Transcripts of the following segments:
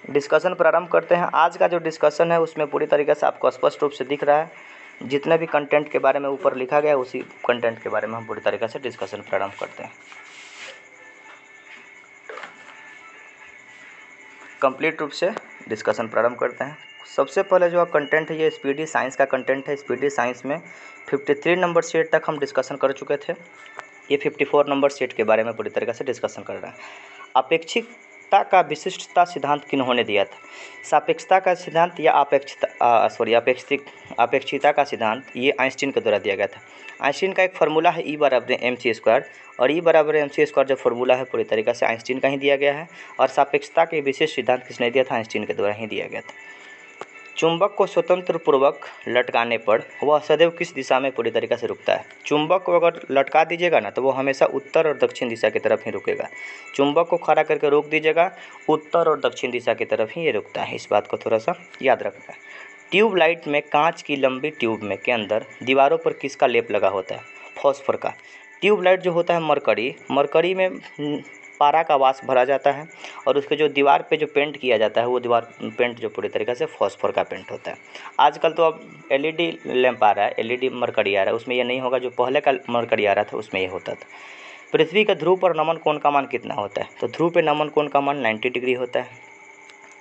Discussion प्रारंभ करते हैं। आज का जो डिस्कशन है उसमें पूरी तरीके से आपको स्पष्ट रूप से दिख रहा है, जितने भी कंटेंट के बारे में ऊपर लिखा गया है उसी कंटेंट के बारे में हम पूरी तरीके से डिस्कशन प्रारंभ करते हैं। कंप्लीट रूप से डिस्कशन प्रारंभ करते हैं। सबसे पहले जो कंटेंट है ये स्पीडी साइंस का कंटेंट है। स्पीडी साइंस में 53 नंबर सेट तक हम डिस्कशन कर चुके थे। ये 54 नंबर सेट के बारे में पूरी तरीके से डिस्कशन कर रहे हैं। अपेक्षिकता का विशिष्टता सिद्धांत किन्होंने दिया था? सापेक्षता का सिद्धांत या अपेक्षिता का सिद्धांत ये आइंस्टीन के द्वारा दिया गया था। आइंस्टीन का एक फार्मूला है E बराबर mc², और E बराबर mc² जो फार्मूला है पूरी तरीके से आइंस्टीन का ही दिया गया है। और सापेक्षता के विशेष सिद्धांत किसने दिया था? आइंस्टीन के द्वारा ही दिया गया था। चुंबक को स्वतंत्र पूर्वक लटकाने पर वह सदैव किस दिशा में पूरी तरीके से रुकता है? चुंबक को अगर लटका दीजिएगा ना तो वो हमेशा उत्तर और दक्षिण दिशा की तरफ ही रुकेगा। चुंबक को खड़ा करके रोक दीजिएगा, उत्तर और दक्षिण दिशा की तरफ ही ये रुकता है। इस बात को थोड़ा सा याद रखना है। ट्यूबलाइट में कांच की लंबी ट्यूब में के अंदर दीवारों पर किसका लेप लगा होता है? फॉस्फर का। ट्यूबलाइट जो होता है मरकरी में पारा का वाष्प भरा जाता है, और उसके जो दीवार पे जो पेंट किया जाता है वो दीवार पेंट जो पूरी तरीके से फॉस्फर का पेंट होता है। आजकल तो अब LED लैंप आ रहा है, LED मरकरी आ रहा है, उसमें ये नहीं होगा। जो पहले का मरकरी आ रहा था उसमें ये होता था। पृथ्वी का ध्रुव पर नमन कोण का मान कितना होता है? तो ध्रुव पे नमन कोण का मान 90 डिग्री होता है।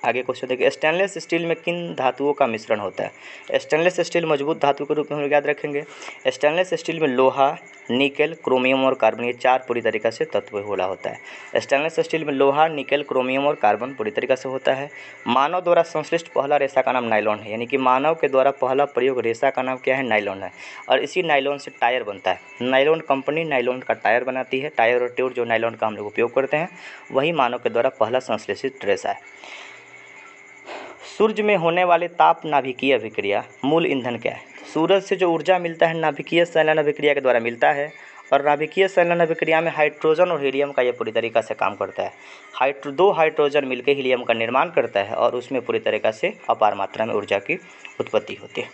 आगे क्वेश्चन देखिए, स्टेनलेस स्टील में किन धातुओं का मिश्रण होता है? स्टेनलेस स्टील मजबूत धातु के रूप में हम याद रखेंगे। स्टेनलेस स्टील में लोहा, निकेल, क्रोमियम और कार्बन, ये 4 पूरी तरीके से तत्व होला होता है। स्टेनलेस स्टील में लोहा, निकेल, क्रोमियम और कार्बन पूरी तरीके से होता है। मानव द्वारा संश्लिष्ट पहला रेशा का नाम नायलॉन है, यानी कि मानव के द्वारा पहला प्रयोग रेशा का नाम क्या है? नायलॉन है। और इसी नायलॉन से टायर बनता है। नायलॉन कंपनी नायलॉन का टायर बनाती है। टायर और ट्यूब जो नायलॉन का हम लोग उपयोग करते हैं वही मानव के द्वारा पहला संश्लेषित रेशा है। सूर्य में होने वाले ताप नाभिकीय अभिक्रिया मूल ईंधन क्या है? सूरज से जो ऊर्जा मिलता है नाभिकीय संलयन अभिक्रिया के द्वारा मिलता है, और नाभिकीय संलयन अभिक्रिया में हाइड्रोजन और हीलियम का ये पूरी तरीक़ा से काम करता है। दो हाइड्रोजन मिलकर हीलियम का निर्माण करता है, और उसमें पूरी तरीक़ा से अपार मात्रा में ऊर्जा की उत्पत्ति होती है।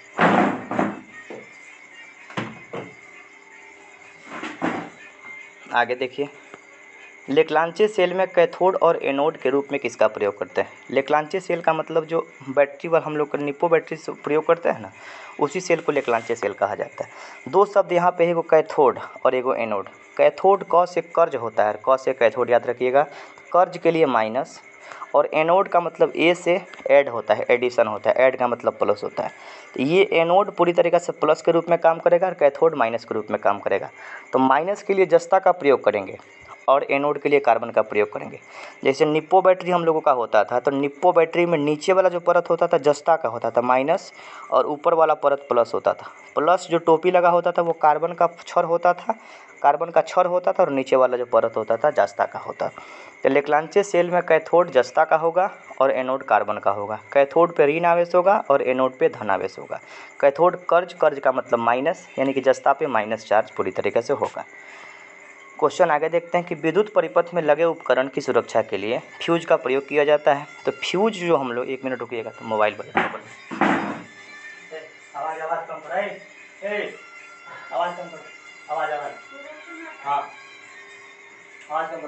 आगे देखिए, लेक्लांचे सेल में कैथोड और एनोड के रूप में किसका प्रयोग करते हैं? लेक्लांचे सेल का मतलब जो बैटरी पर हम लोग निप्पो बैटरी से प्रयोग करते हैं ना, उसी सेल को लेक्लांचे सेल कहा जाता है। दो शब्द यहाँ पे, एगो कैथोड और एगो एनोड। कैथोड क से कर्ज होता है, क से कैथोड याद रखिएगा, कर्ज के लिए माइनस, और एनोड का मतलब ए से ऐड होता है, एडिशन होता है, ऐड का मतलब प्लस होता है। तो ये एनोड पूरी तरीके से प्लस के रूप में काम करेगा और कैथोड माइनस के रूप में काम करेगा। तो माइनस के लिए जस्ता का प्रयोग करेंगे और एनोड के लिए कार्बन का प्रयोग करेंगे। जैसे निप्पो बैटरी हम लोगों का होता था, तो निप्पो बैटरी में नीचे वाला जो परत होता था जस्ता का होता था माइनस, और ऊपर वाला परत प्लस होता था। प्लस जो टोपी लगा होता था वो कार्बन का छड़ होता था, और नीचे वाला जो परत होता था जस्ता का होता था। तो लेक्लांचे सेल में कैथोड जस्ता का होगा और एनोड कार्बन का होगा। कैथोड पे ऋण आवेश होगा और एनोड पे धन आवेश होगा। कैथोड कर्ज का मतलब माइनस, यानी कि जस्ता पे माइनस चार्ज पूरी तरीके से होगा। क्वेश्चन आगे देखते हैं कि विद्युत परिपथ में लगे उपकरण की सुरक्षा के लिए फ्यूज का प्रयोग किया जाता है। तो फ्यूज जो हम लोग, 1 मिनट रुकिएगा, तो मोबाइल आवाज़ कम कर, आवाज़ कम कर, हाँ आवाज़ कम कर।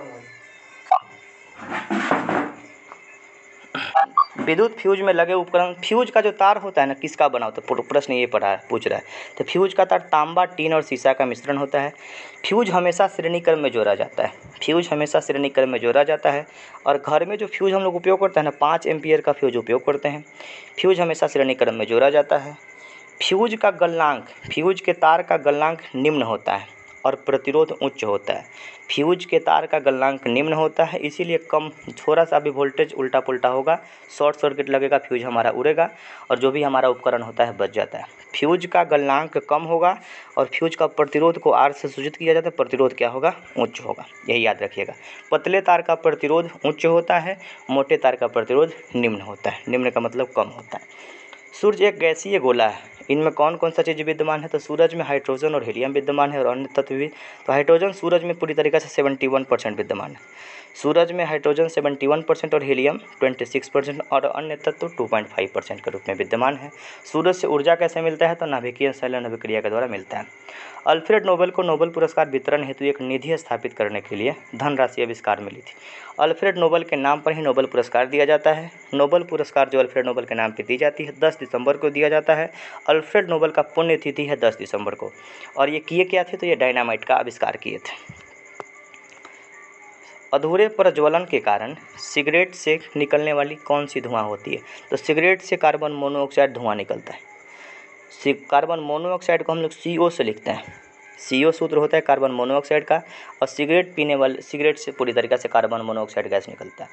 विद्युत फ्यूज में लगे उपकरण, फ्यूज का जो तार होता है ना किसका बना होता है? प्रश्न ये पूछ रहा है। तो फ्यूज का तार तांबा, टीन और सीसा का मिश्रण होता है। फ्यूज हमेशा श्रेणी क्रम में जोड़ा जाता है। और घर में जो फ्यूज हम लोग उपयोग करते हैं ना, 5 एम्पियर का फ्यूज उपयोग करते हैं। फ्यूज हमेशा श्रेणी क्रम में जोड़ा जाता है। फ्यूज का गलनांक, फ्यूज के तार का गलनांक निम्न होता है और प्रतिरोध उच्च होता है। फ्यूज के तार का गलनांक निम्न होता है, इसीलिए कम, थोड़ा सा भी वोल्टेज उल्टा पुल्टा होगा, शॉर्ट सर्किट लगेगा, फ्यूज हमारा उड़ेगा और जो भी हमारा उपकरण होता है बच जाता है। फ्यूज का गलनांक कम होगा और फ्यूज का प्रतिरोध को R से सूचित किया जाता है, प्रतिरोध क्या होगा? उच्च होगा, यही याद रखिएगा। पतले तार का प्रतिरोध उच्च होता है, मोटे तार का प्रतिरोध निम्न होता है। निम्न का मतलब कम होता है। सूर्य एक गैसीय गोला है, इनमें कौन कौन सा चीज़ विद्यमान है? तो सूरज में हाइड्रोजन और हीलियम विद्यमान है और अन्य तत्व भी। तो हाइड्रोजन सूरज में पूरी तरीके से 71% विद्यमान है। सूरज में हाइड्रोजन 71% और हीलियम 26% और अन्य तत्व 2.5% के रूप में विद्यमान है। सूरज से ऊर्जा कैसे मिलता है? तो नाभिकीय संलयन अभिक्रिया के द्वारा मिलता है। अल्फ्रेड नोबेल को नोबेल पुरस्कार वितरण हेतु एक निधि स्थापित करने के लिए धनराशि आविष्कार मिली थी। अल्फ्रेड नोबेल के नाम पर ही नोबेल पुरस्कार दिया जाता है। नोबेल पुरस्कार जो अल्फ्रेड नोबेल के नाम पर दी जाती है 10 दिसंबर को दिया जाता है। अल्फ्रेड नोबेल का पुण्यतिथि है 10 दिसंबर को। और ये किए क्या थे, तो ये डायनामाइट का आविष्कार किए थे। अधूरे प्रज्वलन के कारण सिगरेट से निकलने वाली कौन सी धुआं होती है, तो सिगरेट से कार्बन मोनोऑक्साइड धुआं निकलता है। कार्बन मोनोऑक्साइड को हम लोग CO से लिखते हैं। CO सूत्र होता है कार्बन मोनोऑक्साइड का, और सिगरेट से पूरी तरीके से कार्बन मोनोऑक्साइड गैस निकलता है।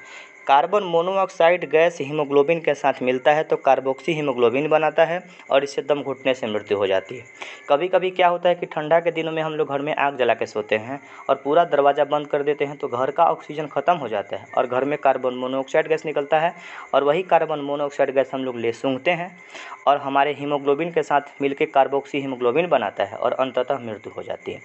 कार्बन मोनोऑक्साइड गैस हीमोग्लोबिन के साथ मिलता है तो कार्बोक्सी हीमोग्लोबिन बनाता है और इससे दम घुटने से मृत्यु हो जाती है। कभी कभी क्या होता है कि ठंडा के दिनों में हम लोग घर में आग जला के सोते हैं और पूरा दरवाज़ा बंद कर देते हैं तो घर का ऑक्सीजन ख़त्म हो जाता है और घर में कार्बन मोनोऑक्साइड गैस निकलता है, और वही कार्बन मोनोऑक्साइड गैस हम लोग ले सूंघते हैं और हमारे हीमोग्लोबिन के साथ मिलकर कार्बोक्सी हीमोग्लोबिन बनाता है और अंततः मृत्यु हो जाती है।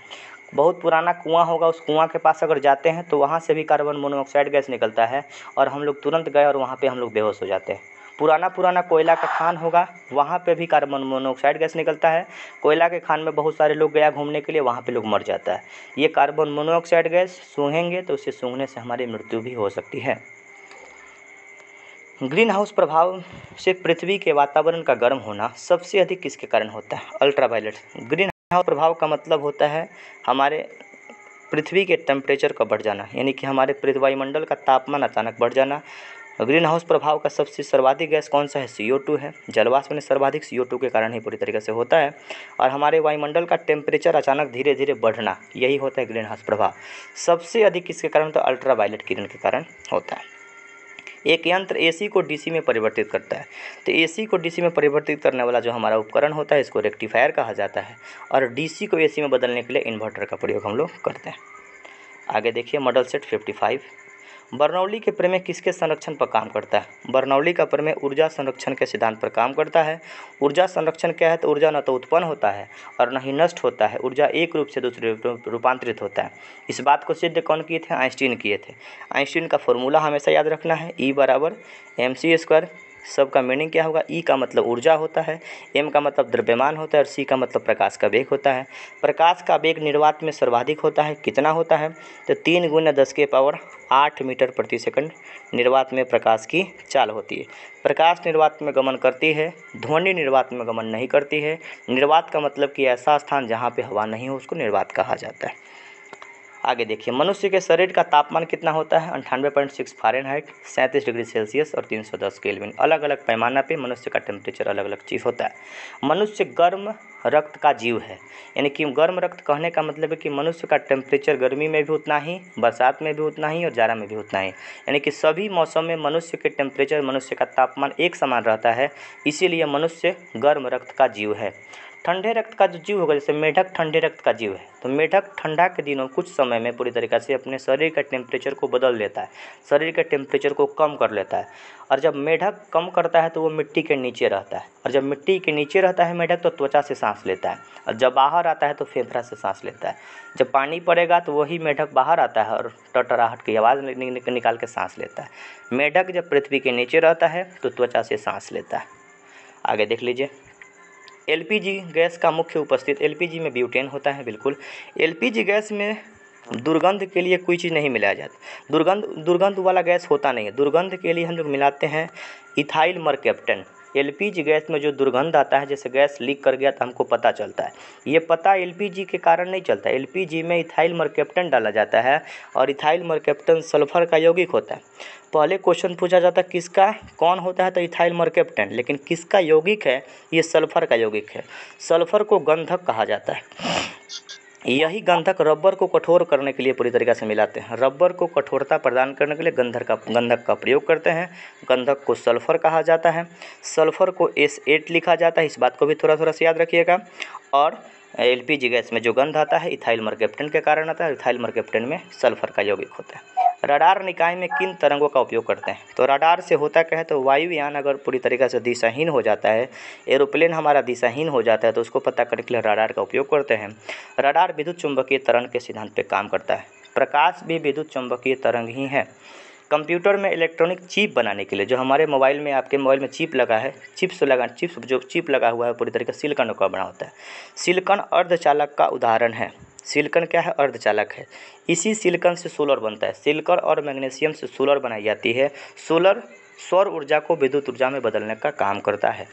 बहुत पुराना कुआं होगा, उस कुआं के पास अगर जाते हैं तो वहाँ से भी कार्बन मोनोऑक्साइड गैस निकलता है और हम लोग तुरंत गए और वहाँ पे हम लोग बेहोश हो जाते हैं। पुराना कोयला का खान होगा, वहाँ पे भी कार्बन मोनोऑक्साइड गैस निकलता है। कोयला के खान में बहुत सारे लोग गया घूमने के लिए, वहाँ पे लोग मर जाता है। ये कार्बन मोनोऑक्साइड गैस सूंघेंगे तो उसे सूंघने से हमारी मृत्यु भी हो सकती है। ग्रीन हाउस प्रभाव से पृथ्वी के वातावरण का गर्म होना सबसे अधिक किसके कारण होता है, अल्ट्रावायलेट। ग्रीन हाउस प्रभाव का मतलब होता है हमारे पृथ्वी के टेम्परेचर का बढ़ जाना, यानी कि हमारे वायुमंडल का तापमान अचानक बढ़ जाना। ग्रीन हाउस प्रभाव का सबसे सर्वाधिक गैस कौन सा है, CO2 है। जलवाष्प में सर्वाधिक CO2 के कारण ही पूरी तरीके से होता है। और हमारे वायुमंडल का टेम्परेचर अचानक धीरे धीरे बढ़ना, यही होता है ग्रीन हाउस प्रभाव। सबसे अधिक किसके कारण, तो अल्ट्रावायलेट किरण के कारण होता है। एक यंत्र AC को DC में परिवर्तित करता है, तो AC को DC में परिवर्तित करने वाला जो हमारा उपकरण होता है इसको रेक्टिफायर कहा जाता है, और DC को AC में बदलने के लिए इन्वर्टर का प्रयोग हम लोग करते हैं। आगे देखिए मॉडल सेट 55। बर्नौली के प्रमेय किसके संरक्षण पर काम करता है, बर्नौली का प्रमेय ऊर्जा संरक्षण के सिद्धांत पर काम करता है। ऊर्जा संरक्षण क्या है, तो ऊर्जा न तो उत्पन्न होता है और न ही नष्ट होता है, ऊर्जा एक रूप से दूसरे रूपांतरित होता है। इस बात को सिद्ध कौन किए थे, आइंस्टीन किए थे। आइंस्टीन का फॉर्मूला हमेशा याद रखना है, E बराबर mc²। सबका मीनिंग क्या होगा, E का मतलब ऊर्जा होता है, M का मतलब द्रव्यमान होता है और C का मतलब प्रकाश का वेग होता है। प्रकाश का वेग निर्वात में सर्वाधिक होता है, कितना होता है, तो 3 × 10⁸ मीटर प्रति सेकंड निर्वात में प्रकाश की चाल होती है। प्रकाश निर्वात में गमन करती है, ध्वनि निर्वात में गमन नहीं करती है। निर्वात का मतलब कि ऐसा स्थान जहाँ पे हवा नहीं हो उसको निर्वात कहा जाता है। आगे देखिए मनुष्य के शरीर का तापमान कितना होता है, 98.6 फ़ारेनहाइट, 37 डिग्री सेल्सियस और 310 केल्विन। अलग अलग पैमाना पे मनुष्य का टेम्परेचर अलग अलग चीज़ होता है। मनुष्य गर्म रक्त का जीव है, यानी कि गर्म रक्त कहने का मतलब है कि मनुष्य का टेम्परेचर गर्मी में भी उतना ही, बरसात में भी उतना ही और जाड़ा में भी उतना ही, यानी कि सभी मौसम में मनुष्य के टेम्परेचर, मनुष्य का तापमान एक समान रहता है, इसीलिए मनुष्य गर्म रक्त का जीव है। ठंडे रक्त का जो जीव होगा, जैसे मेढक ठंडे रक्त का जीव है, तो मेढक ठंडा के दिनों कुछ समय में पूरी तरीक़ा से अपने शरीर का टेम्परेचर को बदल देता है, शरीर के टेम्परेचर को कम कर लेता है। और जब मेढक कम करता है तो वो मिट्टी के नीचे रहता है, और जब मिट्टी के नीचे रहता है मेढक तो त्वचा से सांस लेता है, और जब बाहर आता है तो फेफड़ा से सांस लेता है। जब पानी पड़ेगा तो वही मेढक बाहर आता है और टटराहट की आवाज़ निकाल के सांस लेता है। मेढक जब पृथ्वी के नीचे रहता है तो त्वचा से सांस लेता है। आगे देख लीजिए LPG गैस का मुख्य उपस्थित, LPG में ब्यूटेन होता है। बिल्कुल LPG गैस में दुर्गंध के लिए कोई चीज़ नहीं मिलाया जाता, दुर्गंध वाला गैस होता नहीं है। दुर्गंध के लिए हम लोग मिलाते हैं इथाइल मरकैप्टन। LPG गैस में जो दुर्गंध आता है, जैसे गैस लीक कर गया तो हमको पता चलता है, ये पता LPG के कारण नहीं चलता। LPG में इथाइल मरकैप्टन डाला जाता है और इथाइल मरकैप्टन सल्फर का यौगिक होता है। पहले क्वेश्चन पूछा जाता है किसका कौन होता है, तो इथाइल मरकैप्टन, लेकिन किसका यौगिक है, ये सल्फर का यौगिक है। सल्फर को गंधक कहा जाता है। यही गंधक रबर को कठोर करने के लिए पूरी तरीक़े से मिलाते हैं। रबर को कठोरता प्रदान करने के लिए गंधक का प्रयोग करते हैं। गंधक को सल्फर कहा जाता है। सल्फर को S8 लिखा जाता है, इस बात को भी थोड़ा थोड़ा से याद रखिएगा। और LPG गैस में जो गंध आता है इथाइल मरकैप्टन के कारण आता है, इथाइल मरकैप्टन में सल्फर का यौगिक होता है। रडार निकाय में किन तरंगों का उपयोग करते हैं, तो रडार से होता क्या है, तो वायुयान अगर पूरी तरीक़े से दिशाहीन हो जाता है, एरोप्लेन हमारा दिशाहीन हो जाता है, तो उसको पता करने के लिए रडार का उपयोग करते हैं। रडार विद्युत चुंबकीय तरंग के सिद्धांत पे काम करता है। प्रकाश भी विद्युत चुंबकीय तरंग ही है। कंप्यूटर में इलेक्ट्रॉनिक चिप बनाने के लिए, जो हमारे मोबाइल में, आपके मोबाइल में चिप लगा है, जो चिप लगा हुआ है पूरी तरीके से सिलिकॉन का बना होता है। सिलिकॉन अर्धचालक का उदाहरण है। सिलिकॉन क्या है? अर्धचालक है। इसी सिलिकॉन से सोलर बनता है। सिलिकॉन और मैग्नीशियम से सोलर बनाई जाती है। सोलर सौर ऊर्जा को विद्युत ऊर्जा में बदलने का काम करता है।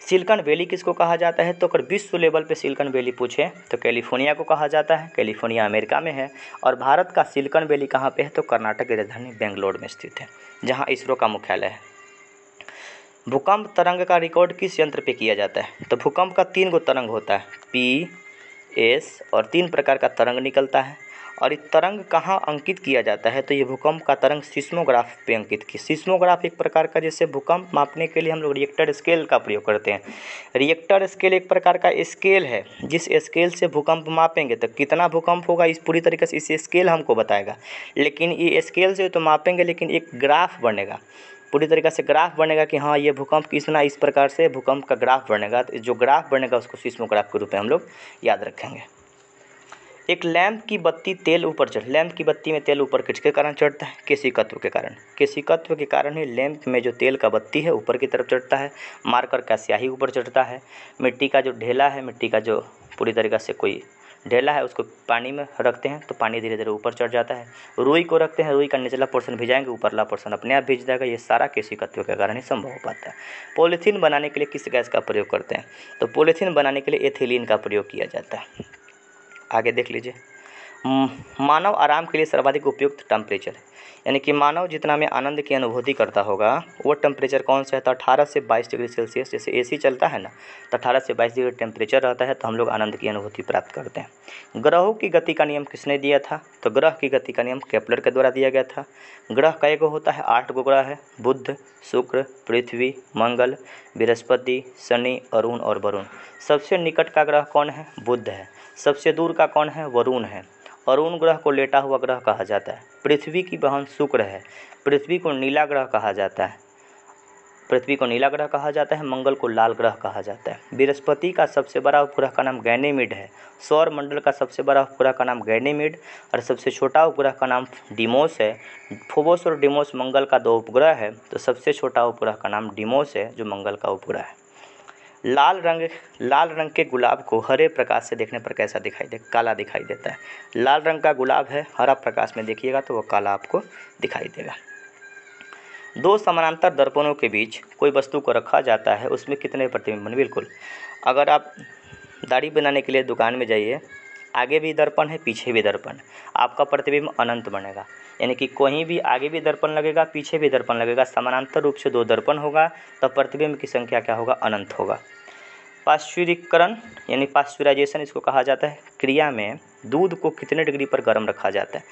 सिलिकॉन वैली किसको कहा जाता है? तो अगर विश्व लेवल पे सिलिकॉन वैली पूछे तो कैलिफोर्निया को कहा जाता है। कैलिफोर्निया अमेरिका में है। और भारत का सिलिकॉन वैली कहाँ पे है? तो कर्नाटक की राजधानी बेंगलोर में स्थित है, जहाँ इसरो का मुख्यालय है। भूकंप तरंग का रिकॉर्ड किस यंत्र पे किया जाता है? तो भूकंप का 3 गो तरंग होता है, पी, एस, और 3 प्रकार का तरंग निकलता है। और ये तरंग कहाँ अंकित किया जाता है? तो ये भूकंप का तरंग सिस्मोग्राफ पे अंकित की। सिस्मोग्राफ एक प्रकार का, जैसे भूकंप मापने के लिए हम लोग रिएक्टर स्केल का प्रयोग करते हैं। रिएक्टर स्केल एक प्रकार का स्केल है, जिस स्केल से भूकंप मापेंगे तो कितना भूकंप होगा, इस पूरी तरीके से इस स्केल हमको बताएगा। लेकिन ये स्केल से तो मापेंगे, लेकिन एक ग्राफ बनेगा, पूरी तरीके से ग्राफ बनेगा कि हाँ ये भूकंप कितना, इस प्रकार से भूकंप का ग्राफ बनेगा। तो जो ग्राफ बनेगा उसको सिस्मोग्राफ के रूप में हम लोग याद रखेंगे। एक लैंप की बत्ती लैंप की बत्ती में तेल ऊपर किसके कारण चढ़ता है? केशिकत्व के कारण। केशिकत्व के कारण ही लैंप में जो तेल का बत्ती है ऊपर की तरफ चढ़ता है। मार्कर का स्याही ऊपर चढ़ता है। मिट्टी का जो ढेला है, मिट्टी का जो पूरी तरीके से कोई ढेला है, उसको पानी में रखते हैं तो पानी धीरे धीरे ऊपर चढ़ जाता है। रुई को रखते हैं, रुई का निचला पोर्शन भिजाएंगे, ऊपरला पोर्शन अपने आप भिज जाएगा। ये सारा केशिकत्व के कारण ही संभव हो पाता है। पॉलीथीन बनाने के लिए किस गैस का प्रयोग करते हैं? तो पॉलीथीन बनाने के लिए एथिलीन का प्रयोग किया जाता है। आगे देख लीजिए। मानव आराम के लिए सर्वाधिक उपयुक्त टेम्परेचर, यानी कि मानव जितना में आनंद की अनुभूति करता होगा वो टेम्परेचर कौन सा है? तो 18 से 22 डिग्री सेल्सियस। जैसे एसी चलता है ना, तो 18 से 22 डिग्री टेम्परेचर रहता है, तो हम लोग आनंद की अनुभूति प्राप्त करते हैं। ग्रहों की गति का नियम किसने दिया था? तो ग्रह की गति का नियम केपलर के द्वारा दिया गया था। ग्रह कई गो होता है? 8 गो ग्रह है। बुध, शुक्र, पृथ्वी, मंगल, बृहस्पति, शनि, अरुण और वरुण। सबसे निकट का ग्रह कौन है? बुध है। सबसे दूर का कौन है? वरुण है। अरुण ग्रह को लेटा हुआ ग्रह कहा जाता है। पृथ्वी की बहन शुक्र है। पृथ्वी को नीला ग्रह कहा जाता है। मंगल को लाल ग्रह कहा जाता है। बृहस्पति का सबसे बड़ा उपग्रह का नाम गैनीमीड है। सौर मंडल का सबसे बड़ा उपग्रह का नाम गैनीमीड और सबसे छोटा उपग्रह का नाम डिमोस है। फोबोस और डिमोस मंगल का 2 उपग्रह है, तो सबसे छोटा उपग्रह का नाम डिमोस है, जो मंगल का उपग्रह है। लाल रंग के गुलाब को हरे प्रकाश से देखने पर कैसा दिखाई दे? काला दिखाई देता है। लाल रंग का गुलाब है, हरा प्रकाश में देखिएगा तो वो काला आपको दिखाई देगा। 2 समानांतर दर्पणों के बीच कोई वस्तु को रखा जाता है, उसमें कितने प्रतिबिंब बने? बिल्कुल, अगर आप दाढ़ी बनाने के लिए दुकान में जाइए, आगे भी दर्पण है, पीछे भी दर्पण, आपका प्रतिबिंब अनंत बनेगा। यानी कि कहीं भी आगे भी दर्पण लगेगा, पीछे भी दर्पण लगेगा, समानांतर रूप से 2 दर्पण होगा, तब प्रतिबिंब की संख्या क्या होगा? अनंत होगा। पाश्चुरीकरण यानी पाश्चुराइजेशन इसको कहा जाता है। क्रिया में दूध को कितने डिग्री पर गर्म रखा जाता है?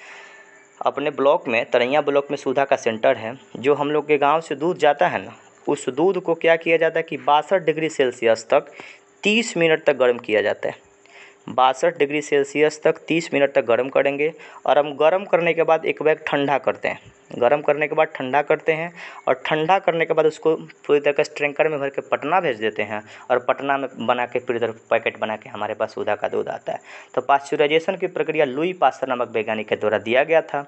अपने ब्लॉक में, तरैया ब्लॉक में सुधा का सेंटर है। जो हम लोग के गांव से दूध जाता है ना, उस दूध को क्या किया जाता है कि 62 डिग्री सेल्सियस तक 30 मिनट तक गर्म किया जाता है। 62 डिग्री सेल्सियस तक 30 मिनट तक गर्म करेंगे और हम गर्म करने के बाद एक बैग ठंडा करते हैं। गर्म करने के बाद ठंडा करते हैं और ठंडा करने के बाद उसको पूरी तरह से टैंकर में भर के पटना भेज देते हैं और पटना में बना के पूरी तरह पैकेट बना के हमारे पास सुधा का दूध आता है। तो पाश्चुराइजेशन की प्रक्रिया लुई पास्चर नामक वैज्ञानिक के द्वारा दिया गया था।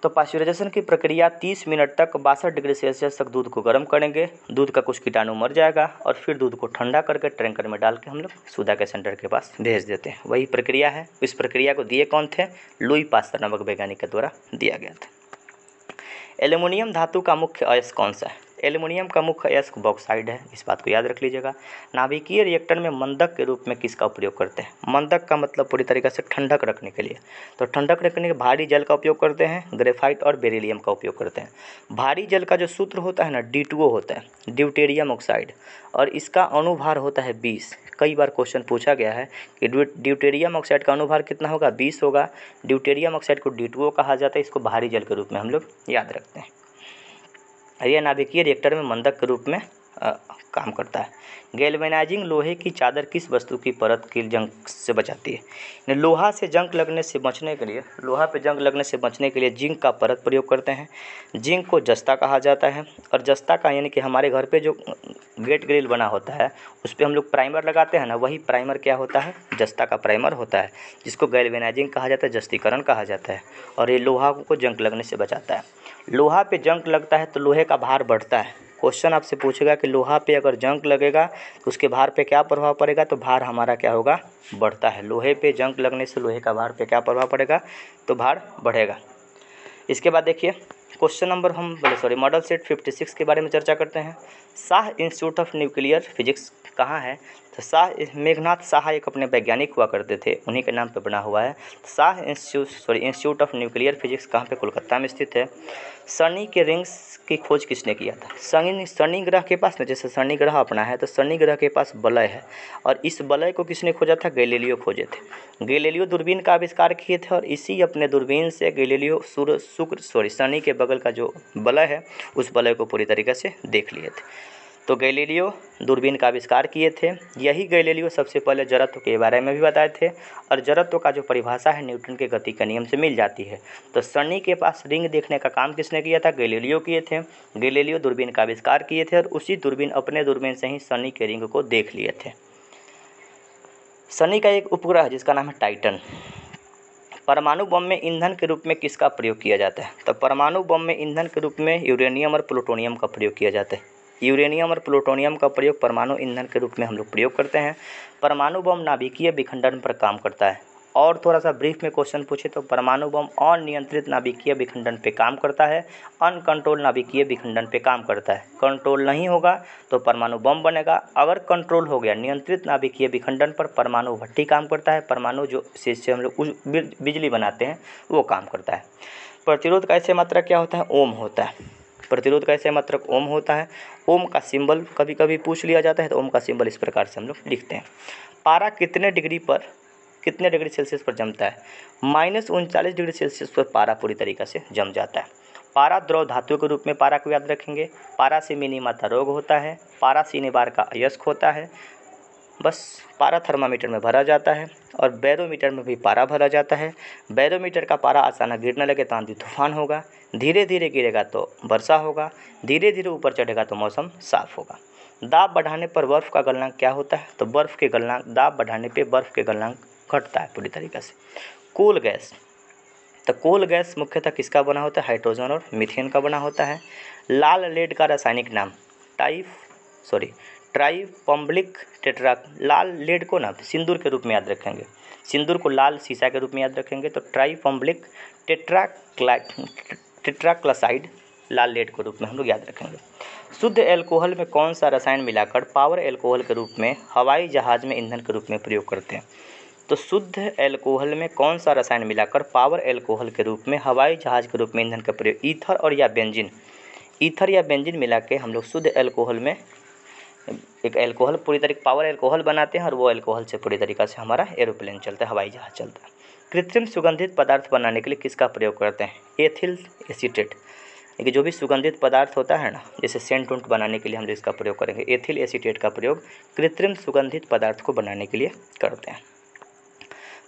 तो पाश्चुराइजेशन की प्रक्रिया 30 मिनट तक 62 डिग्री सेल्सियस तक दूध को गर्म करेंगे, दूध का कुछ कीटाणु मर जाएगा और फिर दूध को ठंडा करके टैंकर में डाल के हम लोग सुधा के सेंटर के पास भेज देते हैं। वही प्रक्रिया है। इस प्रक्रिया को दिए कौन थे? लुई पास्चर नामक वैज्ञानिक के द्वारा दिया गया था। एल्युमिनियम धातु का मुख्य अयस्क कौन सा है? एल्युमिनियम का मुख्य अयस्क बॉक्साइड है, इस बात को याद रख लीजिएगा। नाभिकीय रिएक्टर में मंदक के रूप में किसका उपयोग करते हैं? मंदक का मतलब पूरी तरीके से ठंडक रखने के लिए। तो ठंडक रखने के भारी जल का उपयोग करते हैं, ग्रेफाइट और बेरिलियम का उपयोग करते हैं। भारी जल का जो सूत्र होता है ना, D2O होता है, ड्यूटेरियम ऑक्साइड, और इसका अणुभार होता है 20। कई बार क्वेश्चन पूछा गया है कि ड्यूटेरियम ऑक्साइड का अणुभार कितना होगा? 20 होगा। ड्यूटेरियम ऑक्साइड को D2O कहा जाता है, इसको भारी जल के रूप में हम लोग याद रखते हैं। यह नाभिकीय रिएक्टर में मंदक के रूप में काम करता है। गैल्वेनाइजिंग लोहे की चादर किस वस्तु की परत की जंग से बचाती है? लोहा पे जंग लगने से बचने के लिए जिंक का परत प्रयोग करते हैं। जिंक को जस्ता कहा जाता है, और जस्ता का यानी कि हमारे घर पे जो गेट ग्रिल बना होता है उस पर हम लोग प्राइमर लगाते हैं ना, वही प्राइमर क्या होता है? जस्ता का प्राइमर होता है, जिसको गैल्वेनाइजिंग कहा जाता है, जस्तीकरण कहा जाता है, और ये लोहा को जंग लगने से बचाता है। लोहा पे जंग लगता है तो लोहे का भार बढ़ता है। क्वेश्चन आपसे पूछेगा कि लोहा पे अगर जंग लगेगा तो उसके भार पे क्या प्रभाव पड़ेगा? तो भार हमारा क्या होगा? बढ़ता है। लोहे पे जंग लगने से लोहे का भार पे क्या प्रभाव पड़ेगा? तो भार बढ़ेगा। इसके बाद देखिए क्वेश्चन नंबर मॉडल सेट 56 के बारे में चर्चा करते हैं। Shah institute of nuclear physics कहाँ है? तो मेघनाथ शाह एक अपने वैज्ञानिक हुआ करते थे, उन्हीं के नाम पे बना हुआ है। Shah institute of nuclear physics कहाँ पे? कोलकाता में स्थित है। शनि के रिंग्स की खोज किसने किया था? शनि ग्रह के पास में, जैसे शनि ग्रह अपना है तो शनि ग्रह के पास वलय है, और इस वलय को किसने खोजा था? गैलीलियो खोजे थे। गैलीलियो दूरबीन का आविष्कार किए थे, और इसी अपने दूरबीन से गैलीलियो शनि के बगल का जो वलय है उस वलय को पूरी तरीके से देख लिए थे। तो गैलीलियो दूरबीन का आविष्कार किए थे। यही गैलीलियो सबसे पहले जड़त्व के बारे में भी बताए थे, और जड़त्व का जो परिभाषा है न्यूटन के गति के नियम से मिल जाती है। तो शनि के पास रिंग देखने का काम किसने किया था? गैलीलियो किए थे। गैलीलियो दूरबीन का आविष्कार किए थे, और उसी अपने दूरबीन से ही शनि के रिंग को देख लिए थे। शनि का एक उपग्रह जिसका नाम है टाइटन। परमाणु बम में ईंधन के रूप में किसका प्रयोग किया जाता है? तो परमाणु बम में ईंधन के रूप में यूरेनियम और प्लूटोनियम का प्रयोग किया जाता है। यूरेनियम और प्लूटोनियम का प्रयोग परमाणु ईंधन के रूप में हम लोग प्रयोग करते हैं। परमाणु बम नाभिकीय विखंडन पर काम करता है। और थोड़ा सा ब्रीफ में क्वेश्चन पूछे तो परमाणु बम अनियंत्रित नाभिकीय विखंडन पे काम करता है, अनकंट्रोल नाभिकीय विखंडन पे काम करता है। कंट्रोल नहीं होगा तो परमाणु बम बनेगा, अगर कंट्रोल हो गया नियंत्रित नाभिकीय विखंडन पर परमाणु भट्टी काम करता है, परमाणु जो जिससे हम लोग बिजली बनाते हैं वो काम करता है। प्रतिरोध का ऐसे मात्रक क्या होता है? ओम होता है। प्रतिरोध का ऐसे मात्रक ओम होता है। ओम का सिंबल कभी कभी पूछ लिया जाता है, तो ओम का सिंबल इस प्रकार से हम लोग लिखते हैं। पारा कितने डिग्री सेल्सियस पर जमता है? -39 डिग्री सेल्सियस पर पारा पूरी तरीक़े से जम जाता है। पारा द्रव धातु के रूप में पारा को याद रखेंगे। पारा से मिनीमाता रोग होता है। पारा सीनेबार का अयस्क होता है। बस पारा थर्मामीटर में भरा जाता है, और बैरोमीटर में भी पारा भरा जाता है। बैरोमीटर का पारा अचानक गिरने लगे तो आंधी तूफान होगा, धीरे धीरे गिरेगा तो वर्षा होगा, धीरे धीरे ऊपर चढ़ेगा तो मौसम साफ होगा। दाब बढ़ाने पर बर्फ़ का गलनांक क्या होता है? तो दाब बढ़ाने पर बर्फ़ के गलनांक घटता है पूरी तरीक़े से। कोल गैस, तो कोल गैस मुख्यतः किसका बना होता है? हाइड्रोजन और मीथेन का बना होता है। लाल लेड का रासायनिक नाम ट्राइपम्बलिक टेट्रा। लाल लेड को ना सिंदूर के रूप में याद रखेंगे, सिंदूर को लाल सीसा के रूप में याद रखेंगे, तो ट्राइपम्बलिक टेट्राक्लासाइड लाल लेड के रूप में हम लोग याद रखेंगे। शुद्ध एल्कोहल में कौन सा रसायन मिलाकर पावर एल्कोहल के रूप में हवाई जहाज़ में ईंधन के रूप में प्रयोग करते हैं? तो शुद्ध एल्कोहल में कौन सा रसायन मिलाकर पावर एल्कोहल के रूप में हवाई जहाज़ के रूप में ईंधन का प्रयोग? ईथर या बेंजीन मिला के हम लोग शुद्ध एल्कोहल में एक एल्कोहल पूरी तरीके पावर एल्कोहल बनाते हैं, और वो एल्कोहल से पूरी तरीक़े से हमारा एरोप्लेन चलता है, हवाई जहाज़ चलता है। कृत्रिम सुगंधित पदार्थ बनाने के लिए किसका प्रयोग करते हैं? Ethyl acetate. देखिए जो भी सुगंधित पदार्थ होता है ना, जैसे सेंट उंट बनाने के लिए हम इसका प्रयोग करेंगे। एथिल एसीटेट का प्रयोग कृत्रिम सुगंधित पदार्थ को बनाने के लिए करते हैं।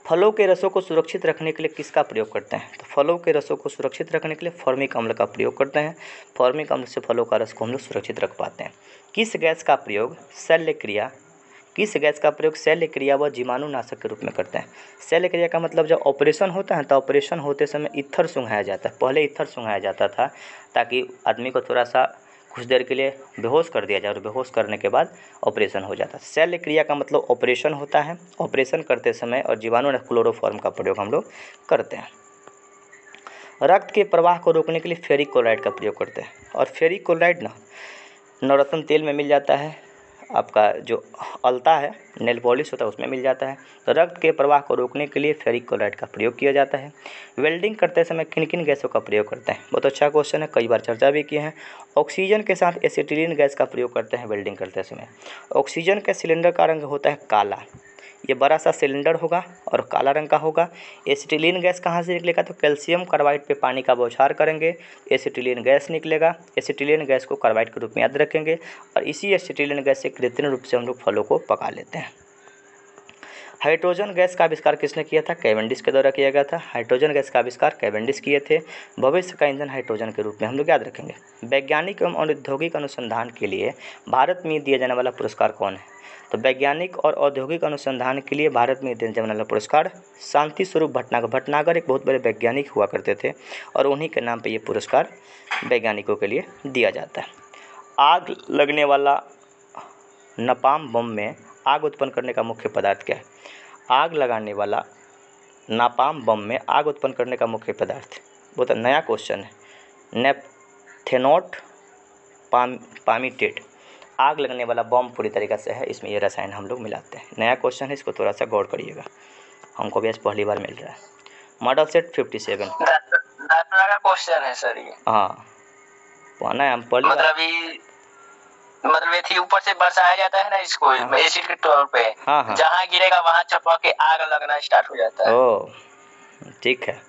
फलों के रसों को सुरक्षित रखने के लिए किसका प्रयोग करते हैं? तो फलों के रसों को सुरक्षित रखने के लिए फॉर्मिक अम्ल का प्रयोग करते हैं। फॉर्मिक अम्ल से फलों का रस को हम लोग सुरक्षित रख पाते हैं। किस गैस का प्रयोग शल्य क्रिया व जीवाणुनाशक के रूप में करते हैं? शल्य क्रिया का मतलब जब ऑपरेशन होता है तो ऑपरेशन होते समय ईथर सुंघाया जाता है। पहले ईथर सुंघाया जाता था ताकि आदमी को थोड़ा सा कुछ देर के लिए बेहोश कर दिया जाए, और बेहोश करने के बाद ऑपरेशन हो जाता है। शल्य क्रिया का मतलब ऑपरेशन होता है, ऑपरेशन करते समय, और जीवाणु क्लोरोफॉर्म का प्रयोग हम लोग करते हैं। रक्त के प्रवाह को रोकने के लिए फेरिक क्लोराइड का प्रयोग करते हैं, और फेरिक क्लोराइड ना नवरत्न तेल में मिल जाता है, आपका जो अलता है नेल पॉलिश होता है उसमें मिल जाता है। तो रक्त के प्रवाह को रोकने के लिए फेरिक क्लोराइड का प्रयोग किया जाता है। वेल्डिंग करते समय किन किन गैसों का प्रयोग करते हैं? बहुत अच्छा क्वेश्चन है, कई बार चर्चा भी किए हैं। ऑक्सीजन के साथ एसिटिलीन गैस का प्रयोग करते हैं वेल्डिंग करते समय। ऑक्सीजन के सिलेंडर का रंग होता है काला। ये बड़ा सा सिलेंडर होगा और काला रंग का होगा। एसिटिलीन गैस कहाँ से निकलेगा, तो कैल्शियम कार्बाइड पे पानी का बौछार करेंगे, एसिटिलीन गैस निकलेगा। एसिटिलीन गैस को कार्बाइड के रूप में याद रखेंगे और इसी एसिटिलीन गैस से कृत्रिम रूप से हम लोग फलों को पका लेते हैं। हाइड्रोजन गैस का आविष्कार किसने किया था, कैवेंडिश के द्वारा किया गया था। हाइड्रोजन गैस का आविष्कार कैवेंडिश किए थे। भविष्य का ईंधन हाइड्रोजन के रूप में हम लोग याद रखेंगे। वैज्ञानिक एवं औद्योगिक अनुसंधान के लिए भारत में दिया जाने वाला पुरस्कार कौन है, तो वैज्ञानिक और औद्योगिक अनुसंधान के लिए भारत में दिया जाने वाला पुरस्कार शांति स्वरूप भटनागर। भटनागर एक बहुत बड़े वैज्ञानिक हुआ करते थे और उन्हीं के नाम पर ये पुरस्कार वैज्ञानिकों के लिए दिया जाता है। आग लगने वाला नापाम बम में आग उत्पन्न करने का मुख्य पदार्थ क्या है, आग लगाने वाला नापाम बम में आग उत्पन्न करने का मुख्य पदार्थ, वो तो नया क्वेश्चन है, नेपथेनोट पामीटेट। आग लगने वाला बम पूरी तरीक़े से है, इसमें ये रसायन हम लोग मिलाते हैं। नया क्वेश्चन है, इसको थोड़ा सा गौर करिएगा, हमको भी आज पहली बार मिल रहा है। मॉडल सेट 57 का क्वेश्चन है सर ये। हाँ पढ़ना है, हम पढ़ मतलब ये थी ऊपर से बरसाया जाता है ना इसको, हाँ। एसिड के तौर पे। हाँ। जहाँ गिरेगा वहाँ चपक के आग लगना स्टार्ट हो जाता है। ओ ठीक है।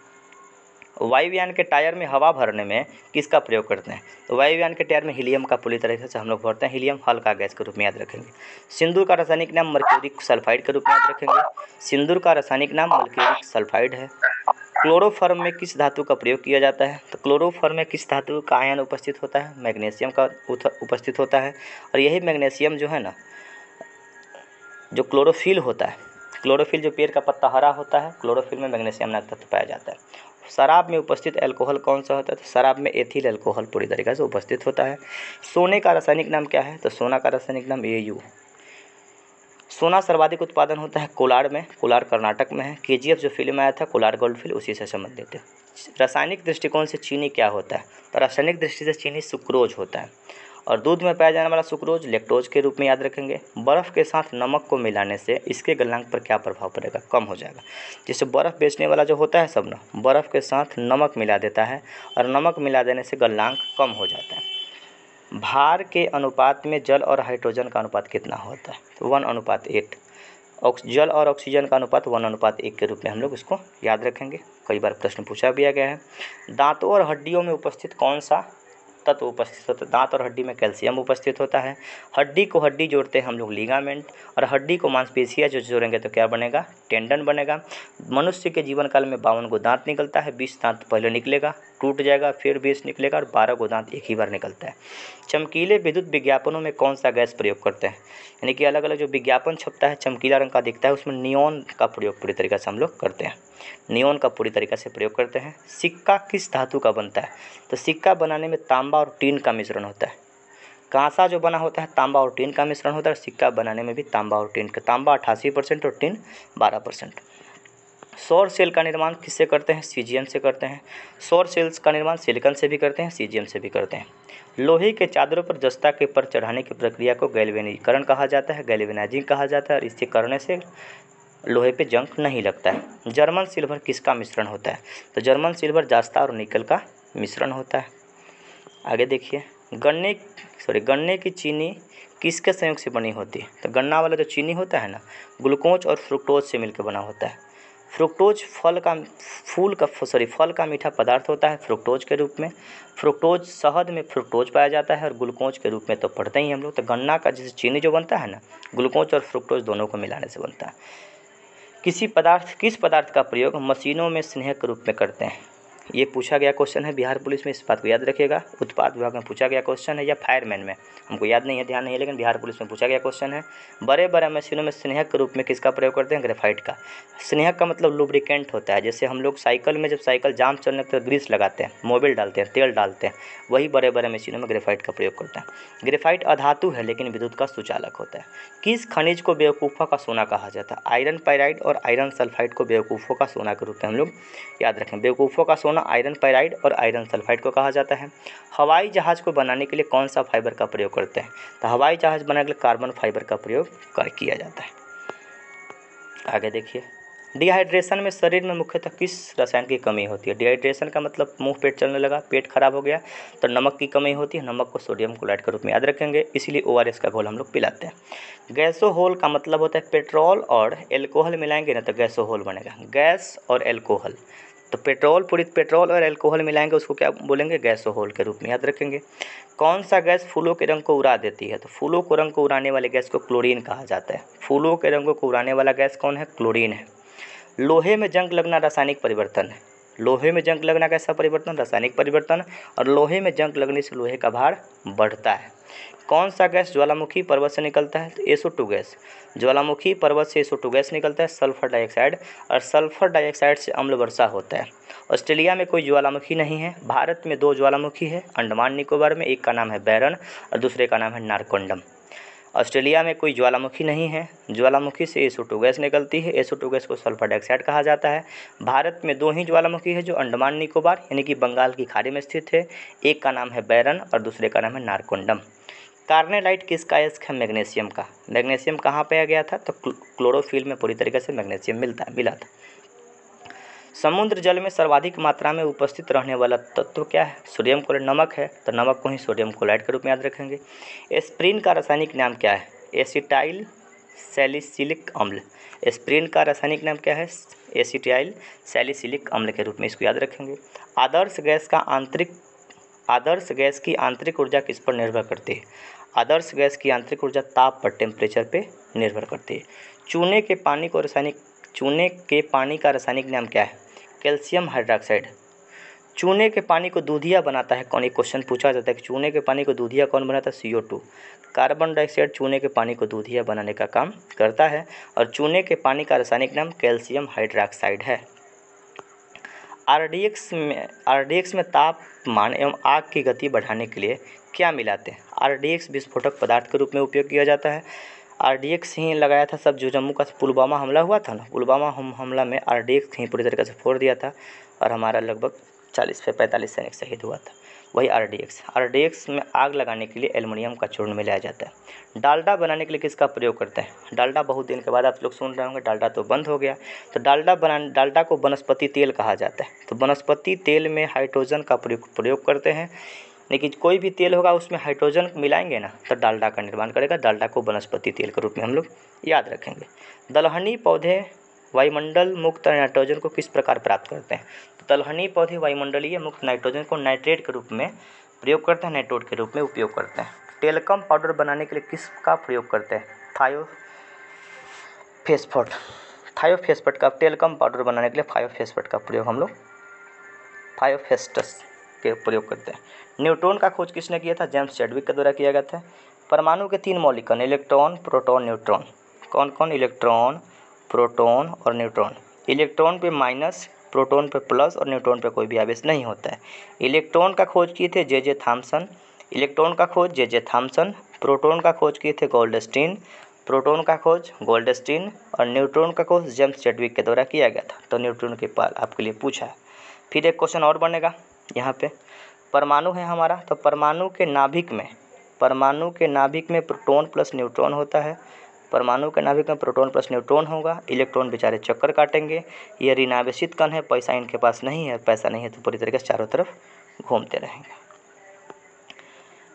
वायुयान के टायर में हवा भरने में किसका प्रयोग करते हैं, तो वायुयान के टायर में हीलियम का पूरी तरीके से हम लोग भरते हैं। हीलियम हल्का गैस के रूप में याद रखेंगे। सिंदूर का रासायनिक नाम मर्क्यूरिक सल्फाइड के रूप में याद रखेंगे। सिंदूर का रासायनिक नाम मर्क्यूरिक सल्फाइड है। क्लोरोफॉर्म में किस धातु का प्रयोग किया जाता है, तो क्लोरोफॉर्म में किस धातु का आयन उपस्थित होता है, मैग्नीशियम का उपस्थित होता है। और यही मैग्नीशियम जो है ना, जो क्लोरोफिल होता है, क्लोरोफिल जो पेड़ का पत्ता हरा होता है, क्लोरोफिल में मैग्नीशियम नामक तत्व पाया जाता है। शराब में उपस्थित अल्कोहल कौन सा होता है, तो शराब में एथिल अल्कोहल पूरी तरीके से उपस्थित होता है। सोने का रासायनिक नाम क्या है, तो सोना का रासायनिक नाम Au। सोना सर्वाधिक उत्पादन होता है कोलार में, कोलार कर्नाटक में है। KGF जो फिल्म आया था कोलार गोल्ड फील्ड, उसी से संबंधित है। रासायनिक दृष्टिकोण से चीनी क्या होता है, तो रासायनिक दृष्टि से चीनी सुक्रोज होता है। और दूध में पाया जाने वाला सुक्रोज लैक्टोज के रूप में याद रखेंगे। बर्फ़ के साथ नमक को मिलाने से इसके गलनांक पर क्या प्रभाव पड़ेगा, कम हो जाएगा। जिससे बर्फ़ बेचने वाला जो होता है सब ना, बर्फ़ के साथ नमक मिला देता है और नमक मिला देने से गलनांक कम हो जाता है। भार के अनुपात में जल और हाइड्रोजन का अनुपात कितना होता है, तो 1:8। जल और ऑक्सीजन का अनुपात 1:1 के रूप में हम लोग इसको याद रखेंगे। कई बार प्रश्न पूछा भी गया है। दांतों और हड्डियों में उपस्थित कौन सा तत्व उपस्थित होता है, दांत और हड्डी में कैल्शियम उपस्थित होता है। हड्डी को हड्डी जोड़ते हैं हम लोग लिगामेंट, और हड्डी को मांसपेशियाँ जो जोड़ेंगे तो क्या बनेगा, टेंडन बनेगा। मनुष्य के जीवन काल में 52 गो दांत निकलता है। 20 दांत पहले निकलेगा, टूट जाएगा, फिर 20 निकलेगा और 12 गो दांत एक ही बार निकलता है। चमकीले विद्युत विज्ञापनों में कौन सा गैस प्रयोग करते हैं, यानी कि अलग अलग जो विज्ञापन छपता है चमकीला रंग का दिखता है, उसमें नियॉन का प्रयोग पूरी तरीके से हम लोग करते हैं। नियॉन का पूरी तरीके से प्रयोग करते हैं। सिक्का किस धातु का बनता है, तो सिक्का बनाने में तांबा और टीन का मिश्रण होता है। कांसा जो बना होता है तांबा और टीन का मिश्रण होता है, और सिक्का बनाने में भी तांबा और टीन का, तांबा 88% और टीन 12%। सौर सेल का निर्माण किससे करते हैं, सीजियम से करते हैं। सौर सेल्स का निर्माण सिलिकॉन से भी करते हैं, सीजियम से भी करते हैं। लोहे के चादरों पर जस्ता के पर चढ़ाने की प्रक्रिया को गैल्वेनीकरण कहा जाता है, गैल्वेनाइजिंग कहा जाता है, और इससे करने से लोहे पे जंग नहीं लगता है। जर्मन सिल्वर किसका मिश्रण होता है, तो जर्मन सिल्वर जास्ता और निकल का मिश्रण होता है। आगे देखिए, गन्ने की चीनी किसके संयोग से बनी होती है, तो गन्ना वाला जो चीनी होता है ना, ग्लूकोज और फ्रुक्टोज से मिलकर बना होता है। फ्रुक्टोज फल का मीठा पदार्थ होता है फ्रुक्टोज के रूप में। फ्रुक्टोज शहद में फ्रुक्टोज पाया जाता है और ग्लूकोज के रूप में तो पढ़ते ही हम लोग। तो गन्ना का जैसे चीनी जो बनता है ना, ग्लूकोज और फ्रुक्टोज दोनों को मिलाने से बनता है। किस पदार्थ का प्रयोग मशीनों में स्नेहक के रूप में करते हैं, ये पूछा गया क्वेश्चन है बिहार पुलिस में, इस बात को याद रखिएगा। उत्पाद विभाग में पूछा गया क्वेश्चन है, या फायरमैन में, हमको याद नहीं है, ध्यान नहीं है, लेकिन बिहार पुलिस में पूछा गया क्वेश्चन है। बड़े बड़े मशीनों में स्नेहक के रूप में किसका प्रयोग करते हैं, ग्रेफाइट का। स्नेहक का मतलब लुब्रिकेंट होता है। जैसे हम लोग साइकिल में जब साइकिल जाम चलने पर ग्रीस लगाते हैं, मोबिल डालते हैं, तेल डालते हैं, वही बड़े बड़े मशीनों में ग्रेफाइट का प्रयोग करते हैं। ग्रेफाइट अधातु है लेकिन विद्युत का सुचालक होता है। किस खनिज को बेवकूफ़ों का सोना कहा जाता है, आयरन पायराइड और आयरन सल्फाइड को बेवकूफ़ों का सोना के रूप में हम लोग याद रखें। बेवकूफ़ों का सोना आयरन पायराइड और आयरन सल्फाइड को कहा जाता है। हवाई जहाज़ को बनाने के लिए कौन सा फाइबर का प्रयोग करते हैं, तो हवाई जहाज़ बनाने के लिए कार्बन फाइबर का प्रयोग किया जाता है। आगे देखिए, डिहाइड्रेशन में शरीर में मुख्यतः किस रसायन की कमी होती है? डिहाइड्रेशन का मतलब मुंह पेट चलने लगा, पेट खराब हो गया, तो नमक की कमी होती है। नमक को सोडियम क्लोराइड के रूप में याद रखेंगे, इसीलिए ORS का घोल हम लोग पिलाते हैं। गैसोहोल का मतलब होता है पेट्रोल और एल्कोहल मिलाएंगे ना तो गैसोहोल बनेगा। गैस और एल्कोहल, तो पेट्रोल और एल्कोहल मिलाएंगे, उसको क्या बोलेंगे? गैसोहोल के रूप में याद रखेंगे। कौन सा गैस फूलों के रंग को उड़ा देती है? तो फूलों को रंग को उड़ाने वाले गैस को क्लोरीन कहा जाता है। फूलों के रंगों को उड़ाने वाला गैस कौन है? क्लोरीन है। लोहे में जंग लगना रासायनिक परिवर्तन है। लोहे में जंग लगना कैसा परिवर्तन? रासायनिक परिवर्तन। और लोहे में जंग लगने से लोहे का भार बढ़ता है। कौन सा गैस ज्वालामुखी पर्वत से निकलता है? तो SO2 गैस। ज्वालामुखी पर्वत से SO2 गैस निकलता है, सल्फर डाइऑक्साइड, और सल्फर डाइऑक्साइड से अम्ल वर्षा होता है। ऑस्ट्रेलिया में कोई ज्वालामुखी नहीं है। भारत में 2 ज्वालामुखी है, अंडमान निकोबार में, एक का नाम है बैरन और दूसरे का नाम है नारकोंडम। ऑस्ट्रेलिया में कोई ज्वालामुखी नहीं है। ज्वालामुखी से SO2 गैस निकलती है, SO2 गैस को सल्फर डाइऑक्साइड कहा जाता है। भारत में 2 ही ज्वालामुखी है जो अंडमान निकोबार यानी कि बंगाल की खाड़ी में स्थित है, एक का नाम है बैरन और दूसरे का नाम है नारकोंडम। कार्नेलाइट किसका अयस्क है? मैग्नीशियम का। मैग्नीशियम कहाँ पाया गया था? तो क्लोरोफिल में पूरी तरीके से मैग्नीशियम मिला था। समुद्र जल में सर्वाधिक मात्रा में उपस्थित रहने वाला तत्व क्या है? Sodium chloride. नमक है तो नमक को ही सोडियम क्लोराइड के रूप में याद रखेंगे। एस्प्रिन का रासायनिक नाम क्या है? एसिटाइल सैलिसिलिक अम्ल। एस्प्रिन का रासायनिक नाम क्या है? एसिटाइल सैलिसिलिक अम्ल के रूप में इसको याद रखेंगे। आदर्श गैस की आंतरिक ऊर्जा किस पर निर्भर करती है? आदर्श गैस की आंतरिक ऊर्जा ताप पर, टेम्परेचर पे निर्भर करती है। चूने के पानी का रासायनिक नाम क्या है? Calcium hydroxide. चूने के पानी को दूधिया बनाता है कौन? एक क्वेश्चन पूछा जाता है कि चूने के पानी को दूधिया कौन बनाता है? CO2। कार्बन डाइऑक्साइड चूने के पानी को दूधिया बनाने का काम करता है और चूने के पानी का रासायनिक नाम कैल्शियम हाइड्रोक्साइड है। RDX में तापमान एवं आग की गति बढ़ाने के लिए क्या मिलाते हैं? RDX विस्फोटक पदार्थ के रूप में उपयोग किया जाता है। RDX ही लगाया था सब, जो जम्मू का पुलवामा हमला हुआ था ना, पुलवामा हमला में RDX ही पूरी तरीके से फोड़ दिया था और हमारा लगभग 40 से 45 सैनिक शहीद हुआ था। वही RDX में आग लगाने के लिए एल्युमिनियम का चूर्ण मिलाया जाता है। डालडा बनाने के लिए किसका प्रयोग करते हैं? डालडा बहुत दिन के बाद आप लोग सुन रहे होंगे, डालडा तो बंद हो गया, तो डालडा को वनस्पति तेल कहा जाता है। तो वनस्पति तेल में हाइड्रोजन का प्रयोग करते हैं, लेकिन कोई भी तेल होगा उसमें हाइड्रोजन मिलाएंगे ना तो डालडा का निर्माण करेगा। डालडा को वनस्पति तेल के रूप में हम लोग याद रखेंगे। दलहनी पौधे वायुमंडल मुक्त नाइट्रोजन को किस प्रकार प्राप्त करते हैं? तो दलहनी पौधे वायुमंडलीय मुक्त नाइट्रोजन को नाइट्रेट के रूप में प्रयोग करते हैं, नाइट्रोट के रूप में उपयोग करते हैं। टेलकम पाउडर बनाने के लिए किसका प्रयोग करते हैं? थायोफेस्फेट का। टेलकम पाउडर बनाने के लिए थायोफेस्फेट का प्रयोग हम लोग थायोफेस्टस के प्रयोग करते हैं। न्यूट्रॉन का खोज किसने किया था? जेम्स चैडविक के द्वारा किया गया था। परमाणु के 3 मौलिक कण, इलेक्ट्रॉन, प्रोटॉन, न्यूट्रॉन। कौन कौन? इलेक्ट्रॉन, प्रोटॉन और न्यूट्रॉन। इलेक्ट्रॉन पे माइनस, प्रोटॉन पे प्लस और न्यूट्रॉन पे कोई भी आवेश नहीं होता है। इलेक्ट्रॉन का खोज किए थे जे थॉमसन। प्रोटॉन का खोज किए थे गोल्डस्टीन और न्यूट्रॉन का खोज जेम्स चैडविक के द्वारा किया गया था। तो न्यूट्रॉन के पास आपके लिए पूछा है। फिर एक क्वेश्चन और बनेगा यहाँ पे, परमाणु है हमारा, तो परमाणु के नाभिक में प्रोटॉन प्लस न्यूट्रॉन होता है। परमाणु के नाभिक में प्रोटॉन प्लस न्यूट्रॉन होगा। इलेक्ट्रॉन बेचारे चक्कर काटेंगे, ये ऋणावेशित कण है, पैसा इनके पास नहीं है, पैसा नहीं है तो पूरी तरीके से चारों तरफ घूमते रहेंगे।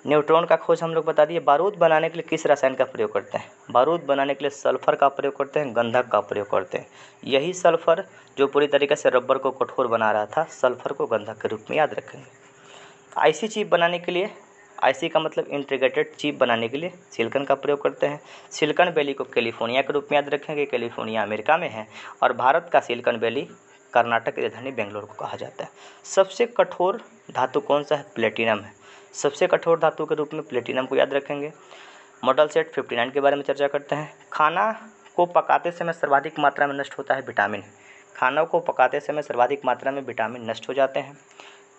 न्यूट्रॉन का खोज हम लोग बता दिए। बारूद बनाने के लिए किस रसायन का प्रयोग करते हैं? बारूद बनाने के लिए सल्फर का प्रयोग करते हैं, गंधक का प्रयोग करते हैं। यही सल्फर जो पूरी तरीके से रबर को कठोर बना रहा था, सल्फर को गंधक के रूप में याद रखेंगे। आईसी चिप बनाने के लिए, आईसी का मतलब इंटीग्रेटेड चिप बनाने के लिए सिलिकॉन का प्रयोग करते हैं। सिलिकॉन वैली को कैलिफोर्निया के रूप में याद रखेंगे। कैलिफोर्निया अमेरिका में है और भारत का सिलिकॉन वैली कर्नाटक की राजधानी बेंगलोर को कहा जाता है। सबसे कठोर धातु कौन सा है? प्लेटिनम है। सबसे कठोर धातु के रूप में प्लेटिनम को याद रखेंगे। मॉडल सेट 59 के बारे में चर्चा करते हैं। खाना को पकाते समय सर्वाधिक मात्रा में नष्ट होता है विटामिन। खानों को पकाते समय सर्वाधिक मात्रा में विटामिन नष्ट हो जाते हैं।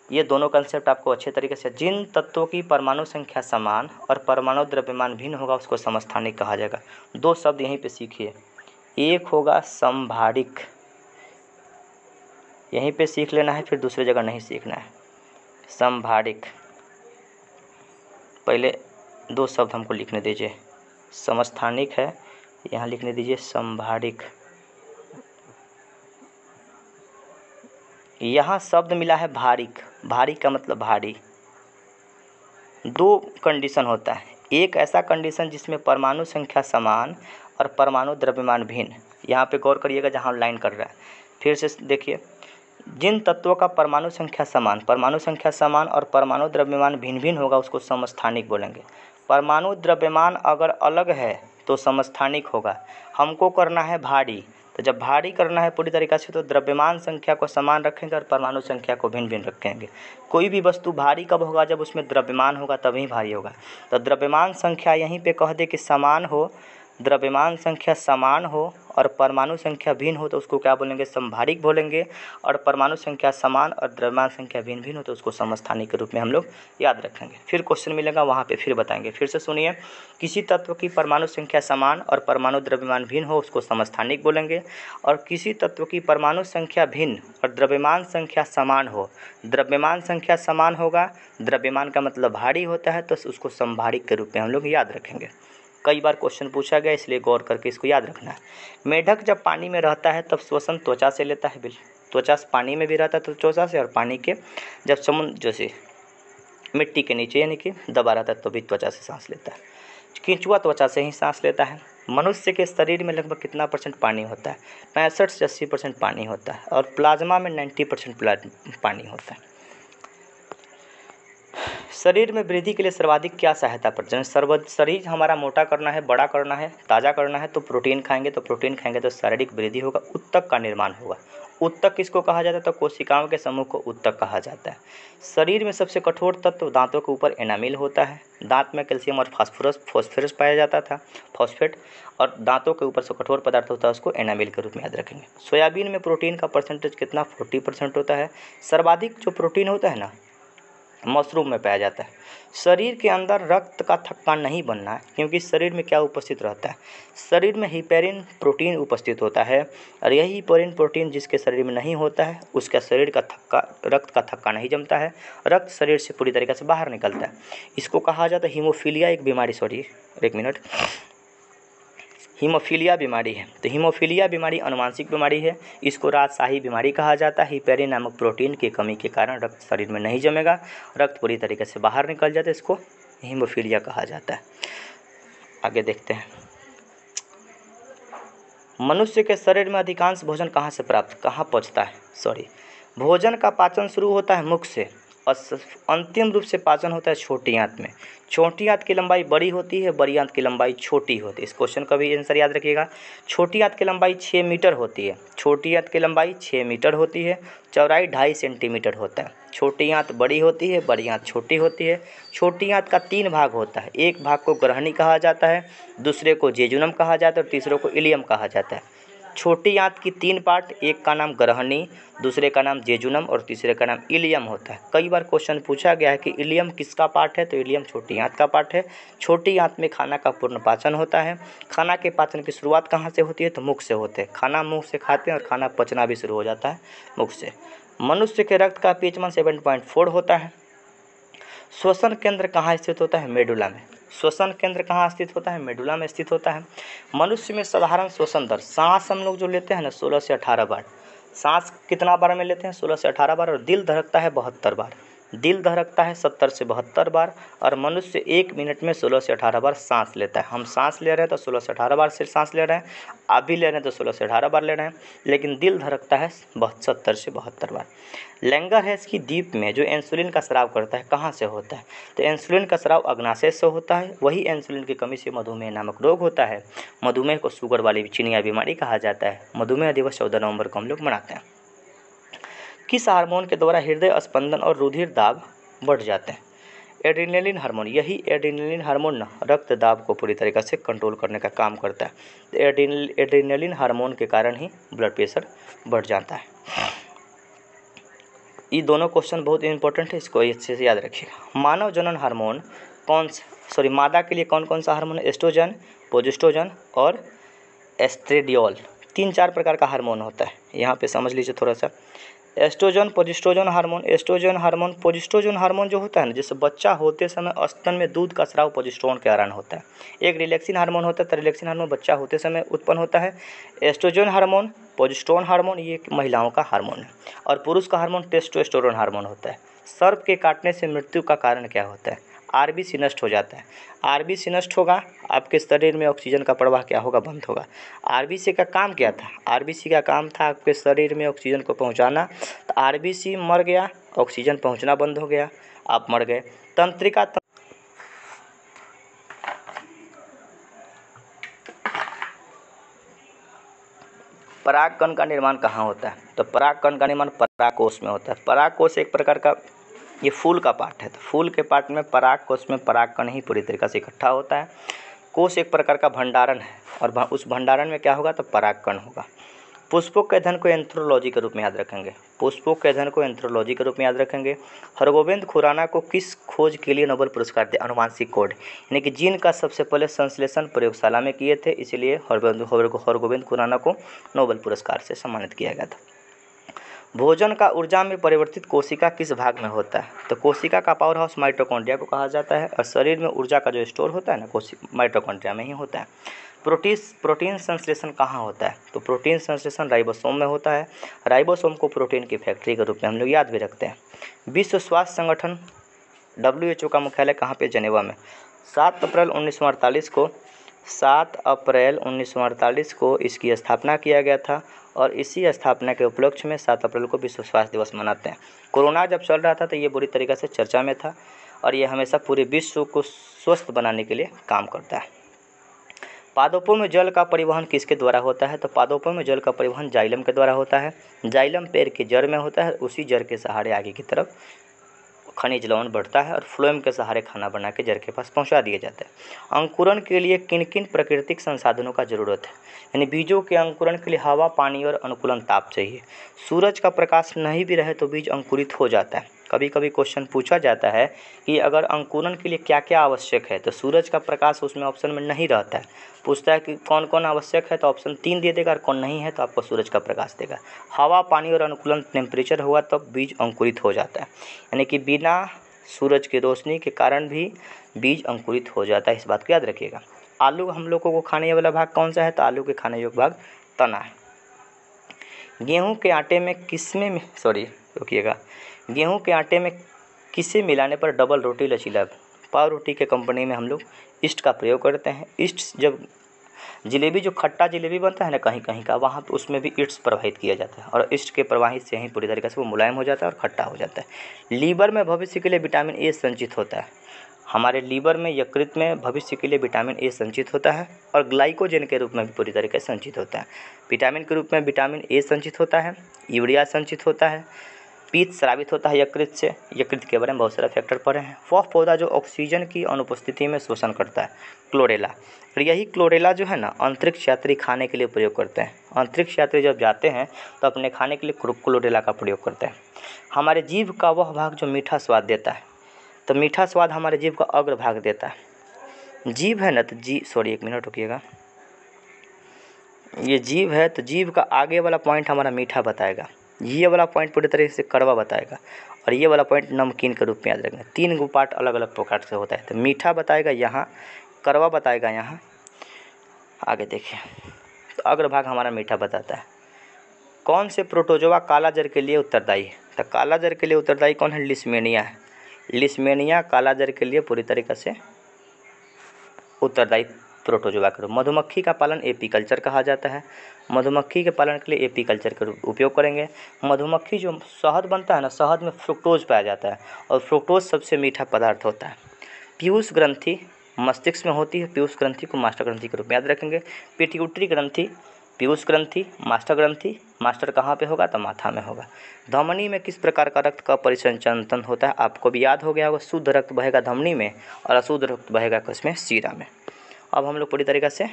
ये दोनों कंसेप्ट आपको अच्छे तरीके से, जिन तत्वों की परमाणु संख्या समान और परमाणु द्रव्यमान भिन्न होगा उसको समस्थानिक कहा जाएगा। 2 शब्द यहीं पे सीखिए, एक होगा समभारिक, यहीं पे सीख लेना है, फिर दूसरी जगह नहीं सीखना है। समभारिक, पहले 2 शब्द हमको लिखने दीजिए, समस्थानिक है, यहाँ लिखने दीजिए समभारिक। यहाँ शब्द मिला है भारिक। भारिक का मतलब भारी। दो कंडीशन होता है, एक ऐसा कंडीशन जिसमें परमाणु संख्या समान और परमाणु द्रव्यमान भिन्न। यहाँ पे गौर करिएगा जहाँ लाइन कर रहा है, फिर से देखिए, जिन तत्वों का परमाणु संख्या समान और परमाणु द्रव्यमान भिन्न भिन्न होगा उसको समस्थानिक बोलेंगे। परमाणु द्रव्यमान अगर अलग है तो समस्थानिक होगा। हमको करना है भारी, तो जब भारी करना है पूरी तरीक़ा से तो द्रव्यमान संख्या को समान रखेंगे और परमाणु संख्या को भिन्न भिन्न रखेंगे। कोई भी वस्तु भारी कब होगा, जब उसमें द्रव्यमान होगा तभी भारी होगा। तो द्रव्यमान संख्या यहीं पे कह दे कि समान हो, द्रव्यमान संख्या समान हो और परमाणु संख्या भिन्न हो तो उसको क्या बोलेंगे, समभारिक बोलेंगे। और परमाणु संख्या समान और द्रव्यमान संख्या भिन्न भिन्न हो तो उसको समस्थानिक के रूप में हम लोग याद रखेंगे। फिर क्वेश्चन मिलेगा वहाँ पे फिर बताएंगे। फिर से सुनिए, किसी तत्व की परमाणु संख्या समान और परमाणु द्रव्यमान भिन्न हो उसको समस्थानिक बोलेंगे। और किसी तत्व की परमाणु संख्या भिन्न और द्रव्यमान संख्या समान हो, द्रव्यमान संख्या समान होगा, द्रव्यमान का मतलब भारी होता है, तो उसको समभारिक के रूप में हम लोग याद रखेंगे। कई बार क्वेश्चन पूछा गया इसलिए गौर करके इसको याद रखना है। मेढक जब पानी में रहता है तब श्वसन त्वचा से लेता है। त्वचा पानी में भी रहता है तो त्वचा से, और पानी के जब समुद्र जैसे मिट्टी के नीचे यानी कि दबा रहता है तो भी त्वचा से सांस लेता है। केंचुआ त्वचा से ही सांस लेता है। मनुष्य के शरीर में लगभग कितना % पानी होता है, 65 से 80% पानी होता है। और प्लाज्मा में 90% पानी होता है। शरीर में वृद्धि के लिए सर्वाधिक क्या सहायता करते हैं? शरीर हमारा मोटा करना है, बड़ा करना है, ताज़ा करना है तो प्रोटीन खाएंगे, तो शारीरिक वृद्धि होगा, उत्तक का निर्माण होगा। उत्तक किसको कहा जाता है? तो कोशिकाओं के समूह को उत्तक कहा जाता है। शरीर में सबसे कठोर तत्व दांतों के ऊपर एनामिल होता है। दांत में कैल्शियम और फॉस्फोरस पाया जाता था, फॉस्फेट, और दांतों के ऊपर से कठोर पदार्थ होता है उसको एनामिल के रूप में याद रखेंगे। सोयाबीन में प्रोटीन का परसेंटेज कितना? 40% होता है। सर्वाधिक जो प्रोटीन होता है ना मशरूम में पाया जाता है। शरीर के अंदर रक्त का थक्का नहीं बनना है, क्योंकि शरीर में क्या उपस्थित रहता है? शरीर में हिपेरिन प्रोटीन उपस्थित होता है, और यही हिपेरिन प्रोटीन जिसके शरीर में नहीं होता है उसका शरीर का रक्त का थक्का नहीं जमता है, रक्त शरीर से पूरी तरीके से बाहर निकलता है। इसको कहा जाता है हीमोफीलिया, एक बीमारी, हीमोफीलिया बीमारी है। तो हीमोफीलिया बीमारी अनुवांशिक बीमारी है, इसको राजशाही बीमारी कहा जाता है। हिपेरिन नामक प्रोटीन की कमी के कारण रक्त शरीर में नहीं जमेगा, रक्त पूरी तरीके से बाहर निकल जाता है, इसको हीमोफीलिया कहा जाता है। आगे देखते हैं, मनुष्य के शरीर में अधिकांश भोजन कहाँ पचता है? भोजन का पाचन शुरू होता है मुख से और अंतिम रूप से पाचन होता है छोटी आंत में। छोटी आंत की लंबाई बड़ी होती है, बड़ी आंत की लंबाई छोटी होती है। इस क्वेश्चन का भी आंसर याद रखिएगा। छोटी आंत की लंबाई 6 मीटर होती है, छोटी आंत की लंबाई 6 मीटर होती है, चौड़ाई 2.5 सेंटीमीटर होता है। छोटी आंत बड़ी होती है, बड़ी आंत छोटी होती है। छोटी आंत का 3 भाग होता है, एक भाग को ग्रहणी कहा जाता है, दूसरे को जेजुनम कहा जाता है और तीसरे को इलियम कहा जाता है। छोटी आंत की 3 पार्ट, एक का नाम ग्रहणी, दूसरे का नाम जेजुनम और तीसरे का नाम इलियम होता है। कई बार क्वेश्चन पूछा गया है कि इलियम किसका पार्ट है, तो इलियम छोटी आंत का पार्ट है। छोटी आंत में खाना का पूर्ण पाचन होता है। खाना के पाचन की शुरुआत कहाँ से होती है? तो मुख से होते हैं। खाना मुंह से खाते हैं और खाना पचना भी शुरू हो जाता है मुख से। मनुष्य के रक्त का pH 7.4 होता है। श्वसन केंद्र कहाँ स्थित होता है? मेडुला में। श्वसन केंद्र कहाँ स्थित होता है? मेडुला में स्थित होता है। मनुष्य में साधारण श्वसन दर, सांस हम लोग जो लेते हैं ना 16 से 18 बार, सांस कितना बार में लेते हैं? 16 से 18 बार। और दिल धड़कता है 72 बार, दिल धड़कता है 70 से 72 बार। और मनुष्य 1 मिनट में 16 से 18 बार सांस लेता है। हम सांस ले रहे हैं तो 16 से 18 बार से सांस ले रहे हैं, आप भी ले रहे हैं तो 16 से 18 बार ले रहे हैं, लेकिन दिल धड़कता है 70 से 72 बार। लैंगरहैंस की द्वीप में जो इंसुलिन का स्राव करता है कहाँ से होता है? तो इंसुलिन का स्राव अग्नाशय से होता है। वही इंसुलिन की कमी से मधुमेह नामक रोग होता है। मधुमेह को शुगर वाली चिनिया बीमारी कहा जाता है। मधुमेह दिवस 14 नवंबर को हम लोग मनाते हैं। किस हार्मोन के द्वारा हृदय स्पंदन और रुधिर दाब बढ़ जाते हैं? Adrenaline hormone. यही एड्रेनलिन हार्मोन ना रक्त दाब को पूरी तरीके से कंट्रोल करने का काम करता है। तो एड्रेनलिन हार्मोन के कारण ही ब्लड प्रेशर बढ़ जाता है। ये दोनों क्वेश्चन बहुत इंपॉर्टेंट है, इसको अच्छे से याद रखिएगा। मानव जनन हार्मोन मादा के लिए कौन कौन सा हार्मोन है? एस्ट्रोजन, प्रोजेस्टेरोन और एस्ट्रेडियोल। 3-4 प्रकार का हार्मोन होता है, यहाँ पे समझ लीजिए थोड़ा सा। Oestrogen, progesterone hormone, oestrogen hormone, progesterone hormone जो होता है ना, जैसे बच्चा होते समय स्तन में दूध का स्राव प्रोजेस्टेरोन के कारण होता है। एक रिलैक्सिन हार्मोन होता है, तो रिलैक्सिन हार्मोन बच्चा होते समय उत्पन्न होता है। एस्ट्रोजन हार्मोन, प्रोजेस्टेरोन हार्मोन ये महिलाओं का हार्मोन है। और पुरुष का हार्मोन टेस्टोस्टेरोन हार्मोन होता है। सर्प के काटने से मृत्यु का कारण क्या होता है? आरबीसी नष्ट हो जाता है। आरबीसी नष्ट होगा, आपके शरीर में ऑक्सीजन का प्रवाह क्या होगा? बंद होगा। आरबीसी का काम क्या था? आरबीसी का काम था आपके शरीर में ऑक्सीजन को पहुंचाना। तो आरबीसी मर गया, ऑक्सीजन पहुंचना बंद हो गया, आप मर गए। तंत्रिका परागकण का निर्माण कहाँ होता है? तो परागकण का निर्माण परागकोश में होता है। परागकोश एक प्रकार का ये फूल का पार्ट है, तो फूल के पार्ट में परागकोश में परागकण ही पूरी तरीके से इकट्ठा होता है। कोश एक प्रकार का भंडारण है, और उस भंडारण में क्या होगा? तो परागकण होगा। पुष्पों के अध्ययन को एंथ्रोलॉजी के रूप में याद रखेंगे। पुष्पों के अध्ययन को एंथ्रोलॉजी के रूप में याद रखेंगे। हरगोविंद खुराना को किस खोज के लिए नोबेल पुरस्कार दिया? अनुवांशिक कोड, यानी कि जीन का सबसे पहले संश्लेषण प्रयोगशाला में किए थे, इसलिए हरगोविंद खुराना को नोबेल पुरस्कार से सम्मानित किया गया था। भोजन का ऊर्जा में परिवर्तित कोशिका किस भाग में होता है? तो कोशिका का पावर हाउस माइटोकॉन्ड्रिया को कहा जाता है, और शरीर में ऊर्जा का जो स्टोर होता है ना, माइटोकॉन्ड्रिया में ही होता है। प्रोटीन संश्लेषण कहाँ होता है? तो प्रोटीन संश्लेषण राइबोसोम में होता है। राइबोसोम को प्रोटीन की फैक्ट्री के रूप में हम लोग याद भी रखते हैं। विश्व स्वास्थ्य संगठन WHO का मुख्यालय कहाँ पे? जेनेवा में। 7 अप्रैल 1948 को इसकी स्थापना किया गया था, और इसी स्थापना के उपलक्ष्य में 7 अप्रैल को विश्व स्वास्थ्य दिवस मनाते हैं। कोरोना जब चल रहा था तो ये बुरी तरीके से चर्चा में था, और ये हमेशा पूरे विश्व को स्वस्थ बनाने के लिए काम करता है। पादपों में जल का परिवहन किसके द्वारा होता है? तो पादपों में जल का परिवहन जाइलम के द्वारा होता है। जाइलम पेड़ की जड़ में होता है, उसी जड़ के सहारे आगे की तरफ खनिज लवण बढ़ता है, और फ्लोएम के सहारे खाना बना के जड़ के पास पहुंचा दिया जाता है। अंकुरण के लिए किन किन प्राकृतिक संसाधनों का जरूरत है? यानी बीजों के अंकुरण के लिए हवा, पानी और अनुकूलन ताप चाहिए। सूरज का प्रकाश नहीं भी रहे तो बीज अंकुरित हो जाता है। कभी कभी क्वेश्चन पूछा जाता है कि अगर अंकुरण के लिए क्या क्या आवश्यक है, तो सूरज का प्रकाश उसमें ऑप्शन में नहीं रहता है। पूछता है कि कौन कौन आवश्यक है, तो ऑप्शन 3 दे देगा, और कौन नहीं है तो आपको सूरज का प्रकाश देगा। हवा, पानी और अनुकूलन टेम्परेचर होगा तब बीज अंकुरित हो जाता है, यानी कि बिना सूरज की रोशनी के कारण भी बीज अंकुरित हो जाता है। इस बात को याद रखिएगा। आलू हम लोगों को खाने वाला भाग कौन सा है? तो आलू के खाने योग्य भाग तना है। गेहूं के आटे में गेहूं के आटे में किसे मिलाने पर डबल रोटी लचीला? पाव रोटी के कंपनी में हम लोग ईस्ट का प्रयोग करते हैं। ईस्ट जब जलेबी, जो खट्टा जलेबी बनता है ना कहीं कहीं का, वहाँ पे उसमें भी ईस्ट प्रवाहित किया जाता है, और ईस्ट के प्रवाहित से ही पूरी तरीके से वो मुलायम हो जाता है और खट्टा हो जाता है। लीवर में भविष्य के लिए विटामिन ए संचित होता है। हमारे लीवर में, यकृत में भविष्य के लिए विटामिन ए संचित होता है, और ग्लाइकोजन के रूप में भी पूरी तरीके से संचित होता है। विटामिन के रूप में विटामिन ए संचित होता है, यूरिया संचित होता है, पित्त स्रावित होता है यकृत से। यकृत के बारे में बहुत सारे फैक्टर पढ़े हैं। वह पौधा जो ऑक्सीजन की अनुपस्थिति में शोषण करता है, क्लोरेला। और यही क्लोरेला जो है ना, अंतरिक्ष यात्री खाने के लिए प्रयोग करते हैं। अंतरिक्ष यात्री जब जाते हैं तो अपने खाने के लिए क्लोरेला का प्रयोग करते हैं। हमारे जीभ का वह भाग जो मीठा स्वाद देता है, तो मीठा स्वाद हमारे जीभ का अग्र भाग देता है। जीभ है ना, तो एक मिनट रुकिएगा। ये जीभ है, तो जीभ का आगे वाला पॉइंट हमारा मीठा बताएगा, ये वाला पॉइंट पूरी तरीके से कड़वा बताएगा, और ये वाला पॉइंट नमकीन के रूप में याद रखना। 3 गो पार्ट अलग अलग प्रकार से होता है। तो मीठा बताएगा यहाँ, कड़वा बताएगा यहाँ। आगे देखिए, तो अग्रभाग हमारा मीठा बताता है। कौन से प्रोटोजोआ काला जर के लिए उत्तरदायी है? तो काला जर के लिए उत्तरदायी कौन है? लिस्मेनिया है। लिस्मेनिया काला जर के लिए पूरी तरीके से उत्तरदायी प्रोटोजोआ के रूप। मधुमक्खी का पालन एपीकल्चर कहा जाता है। मधुमक्खी के पालन के लिए एपीकल्चर का उपयोग करेंगे। मधुमक्खी जो शहद बनता है ना, शहद में फ्रुक्टोज पाया जाता है, और फ्रुक्टोज सबसे मीठा पदार्थ होता है। पीयूष ग्रंथि मस्तिष्क में होती है। पीयूष ग्रंथि को मास्टर ग्रंथि के रूप में याद रखेंगे। पिट्यूटरी ग्रंथि, पीयूष ग्रंथि, मास्टर ग्रंथि। मास्टर कहाँ पे होगा? तो माथा में होगा। धमनी में किस प्रकार का रक्त का परिसंचरण होता है? आपको भी याद हो गया होगा। शुद्ध रक्त बहेगा धमनी में, और अशुद्ध रक्त बहेगा किसमें? सीरा में। अब हम लोग पूरी तरीके से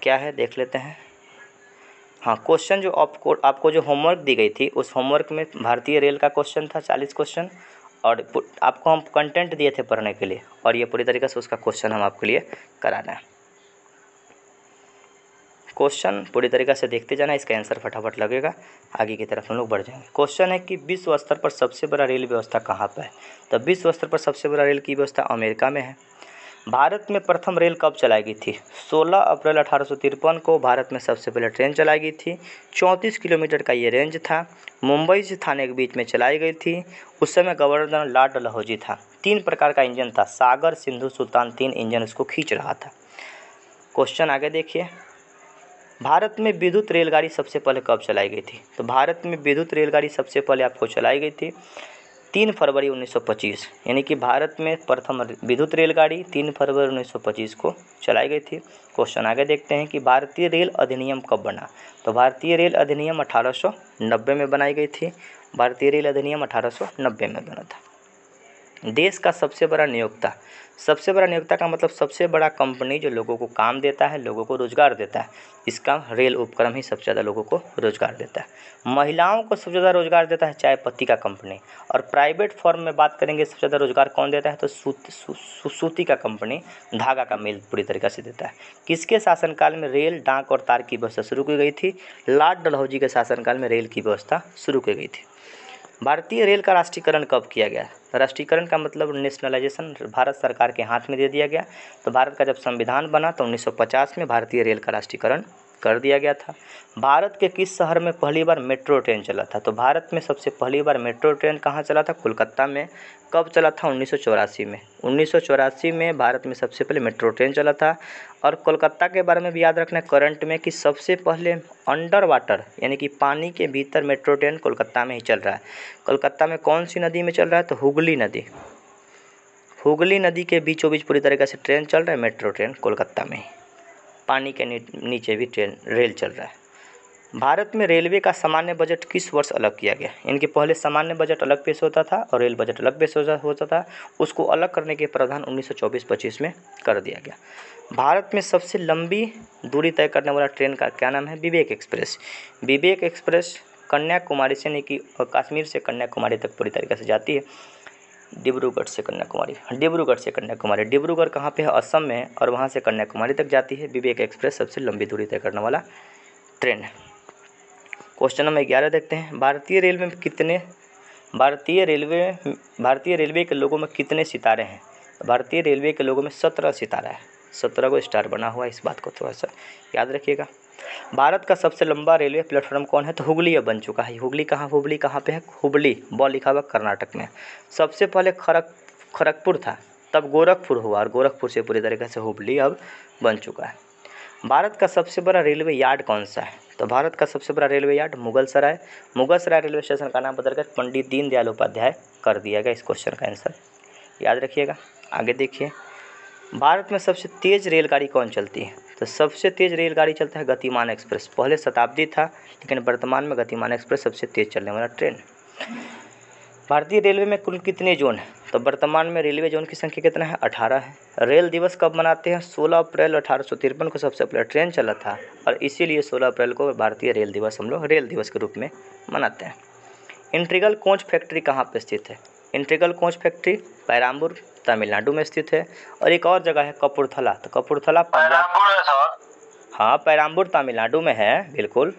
क्या है देख लेते हैं। हाँ, क्वेश्चन जो आपको जो होमवर्क दी गई थी, उस होमवर्क में भारतीय रेल का क्वेश्चन था 40 क्वेश्चन, और आपको हम कंटेंट दिए थे पढ़ने के लिए, और ये पूरी तरीके से उसका क्वेश्चन हम आपके लिए कराना है। क्वेश्चन पूरी तरीके से देखते जाना, इसका आंसर फटाफट लगेगा, आगे की तरफ हम लोग बढ़ जाएंगे। क्वेश्चन है कि विश्व स्तर पर सबसे बड़ा रेल व्यवस्था कहाँ पर है? तो विश्व स्तर पर सबसे बड़ा रेल की व्यवस्था अमेरिका में है। भारत में प्रथम रेल कब चलाई गई थी? 16 अप्रैल 1853 को भारत में सबसे पहले ट्रेन चलाई गई थी। 34 किलोमीटर का ये रेंज था। मुंबई से थाने के बीच में चलाई गई थी। उस समय गवर्नर लॉर्ड डलहौजी था। 3 प्रकार का इंजन था, सागर, सिंधु, सुल्तान, 3 इंजन उसको खींच रहा था। क्वेश्चन आगे देखिए, भारत में विद्युत रेलगाड़ी सबसे पहले कब चलाई गई थी? तो भारत में विद्युत रेलगाड़ी सबसे पहले आपको चलाई गई थी 3 फरवरी 1925, यानी कि भारत में प्रथम विद्युत रेलगाड़ी 3 फरवरी 1925 को चलाई गई थी। क्वेश्चन आगे देखते हैं कि भारतीय रेल अधिनियम कब बना? तो भारतीय रेल अधिनियम 1890 में बनाई गई थी। भारतीय रेल अधिनियम 1890 में बना था। देश का सबसे बड़ा नियोक्ता, सबसे बड़ा नियोक्ता का मतलब सबसे बड़ा कंपनी जो लोगों को काम देता है, लोगों को रोजगार देता है, इसका रेल उपक्रम ही सबसे ज़्यादा लोगों को रोजगार देता है। महिलाओं को सबसे ज़्यादा रोजगार देता है चाय पत्ती का कंपनी। और प्राइवेट फर्म में बात करेंगे सबसे ज़्यादा रोजगार कौन देता है? तो सूती का कंपनी, धागा का मिल पूरी तरीके से देता है। किसके शासनकाल में रेल, डाक और तार की व्यवस्था शुरू की गई थी? लॉर्ड डलहौजी के शासनकाल में रेल की व्यवस्था शुरू की गई थी। भारतीय रेल का राष्ट्रीयकरण कब किया गया? राष्ट्रीयकरण का मतलब नेशनलाइजेशन भारत सरकार के हाथ में दे दिया गया। तो भारत का जब संविधान बना तो 1950 में भारतीय रेल का राष्ट्रीयकरण कर दिया गया था। भारत के किस शहर में पहली बार मेट्रो ट्रेन चला था? तो भारत में सबसे पहली बार मेट्रो ट्रेन कहाँ चला था? कोलकाता में। कब चला था? 1984 में। 1984 में भारत में सबसे पहले मेट्रो ट्रेन चला था। और कोलकाता के बारे में भी याद रखना है करंट में कि सबसे पहले अंडर वाटर यानी कि पानी के भीतर मेट्रो ट्रेन कोलकाता में ही चल रहा है। कोलकाता में कौन सी नदी में चल रहा है? तो हुगली नदी। हुगली नदी के बीचों बीच पूरी तरीके से ट्रेन चल रहा है, मेट्रो ट्रेन कोलकाता में ही। पानी के नीचे भी रेल चल रहा है। भारत में रेलवे का सामान्य बजट किस वर्ष अलग किया गया? इनके पहले सामान्य बजट अलग पेश होता था और रेल बजट अलग पेश होता था। उसको अलग करने के प्रावधान 1924-25 में कर दिया गया। भारत में सबसे लंबी दूरी तय करने वाला ट्रेन का क्या नाम है? विवेक एक्सप्रेस। विवेक एक्सप्रेस कन्याकुमारी से, यानी कि कश्मीर से कन्याकुमारी तक पूरी तरीके से जाती है। डिब्रूगढ़ से कन्याकुमारी। डिब्रूगढ़ कहाँ पे है? असम में है और वहाँ से कन्याकुमारी तक जाती है। विवेक एक्सप्रेस सबसे लंबी दूरी तय करने वाला ट्रेन है। क्वेश्चन नंबर 11 देखते हैं, भारतीय रेलवे के लोगों में कितने सितारे हैं? भारतीय रेलवे के लोगों में 17 सितारा है, 17 को स्टार बना हुआ है। इस बात को थोड़ा सा याद रखिएगा। भारत का सबसे लंबा रेलवे प्लेटफॉर्म कौन है? तो हुगली अब बन चुका है। हुगली कहाँ पे है? हुबली, ब लिखा हुआ कर्नाटक में। सबसे पहले खड़गपुर था, तब गोरखपुर हुआ और गोरखपुर से पूरी तरीके से हुबली अब बन चुका है। भारत का सबसे बड़ा रेलवे यार्ड कौन सा है? तो भारत का सबसे बड़ा railway yard Mughalsarai railway station का नाम बदलकर पंडित दीनदयाल उपाध्याय कर दिया गया। इस क्वेश्चन का आंसर याद रखिएगा। आगे देखिए, भारत में सबसे तेज़ रेलगाड़ी कौन चलती है? तो सबसे तेज़ रेलगाड़ी चलता है गतिमान एक्सप्रेस। पहले शताब्दी था लेकिन वर्तमान में गतिमान एक्सप्रेस सबसे तेज़ चलने वाला ट्रेन। भारतीय रेलवे में कुल कितने जोन हैं? तो वर्तमान में रेलवे जोन की संख्या कितना है? 18 है। रेल दिवस कब मनाते हैं? 16 अप्रैल 1853 को सबसे पहले ट्रेन चला था और इसीलिए 16 अप्रैल को भारतीय रेल दिवस हम लोग रेल दिवस के रूप में मनाते हैं। इंटीग्रल कोच फैक्ट्री कहाँ पर स्थित है? Integral coach factory Perambur Tamil Nadu में स्थित है। और एक और जगह है कपूरथला, तो कपूरथला पंजाब। हाँ, पेराम्बूर तमिलनाडु में है, बिल्कुल।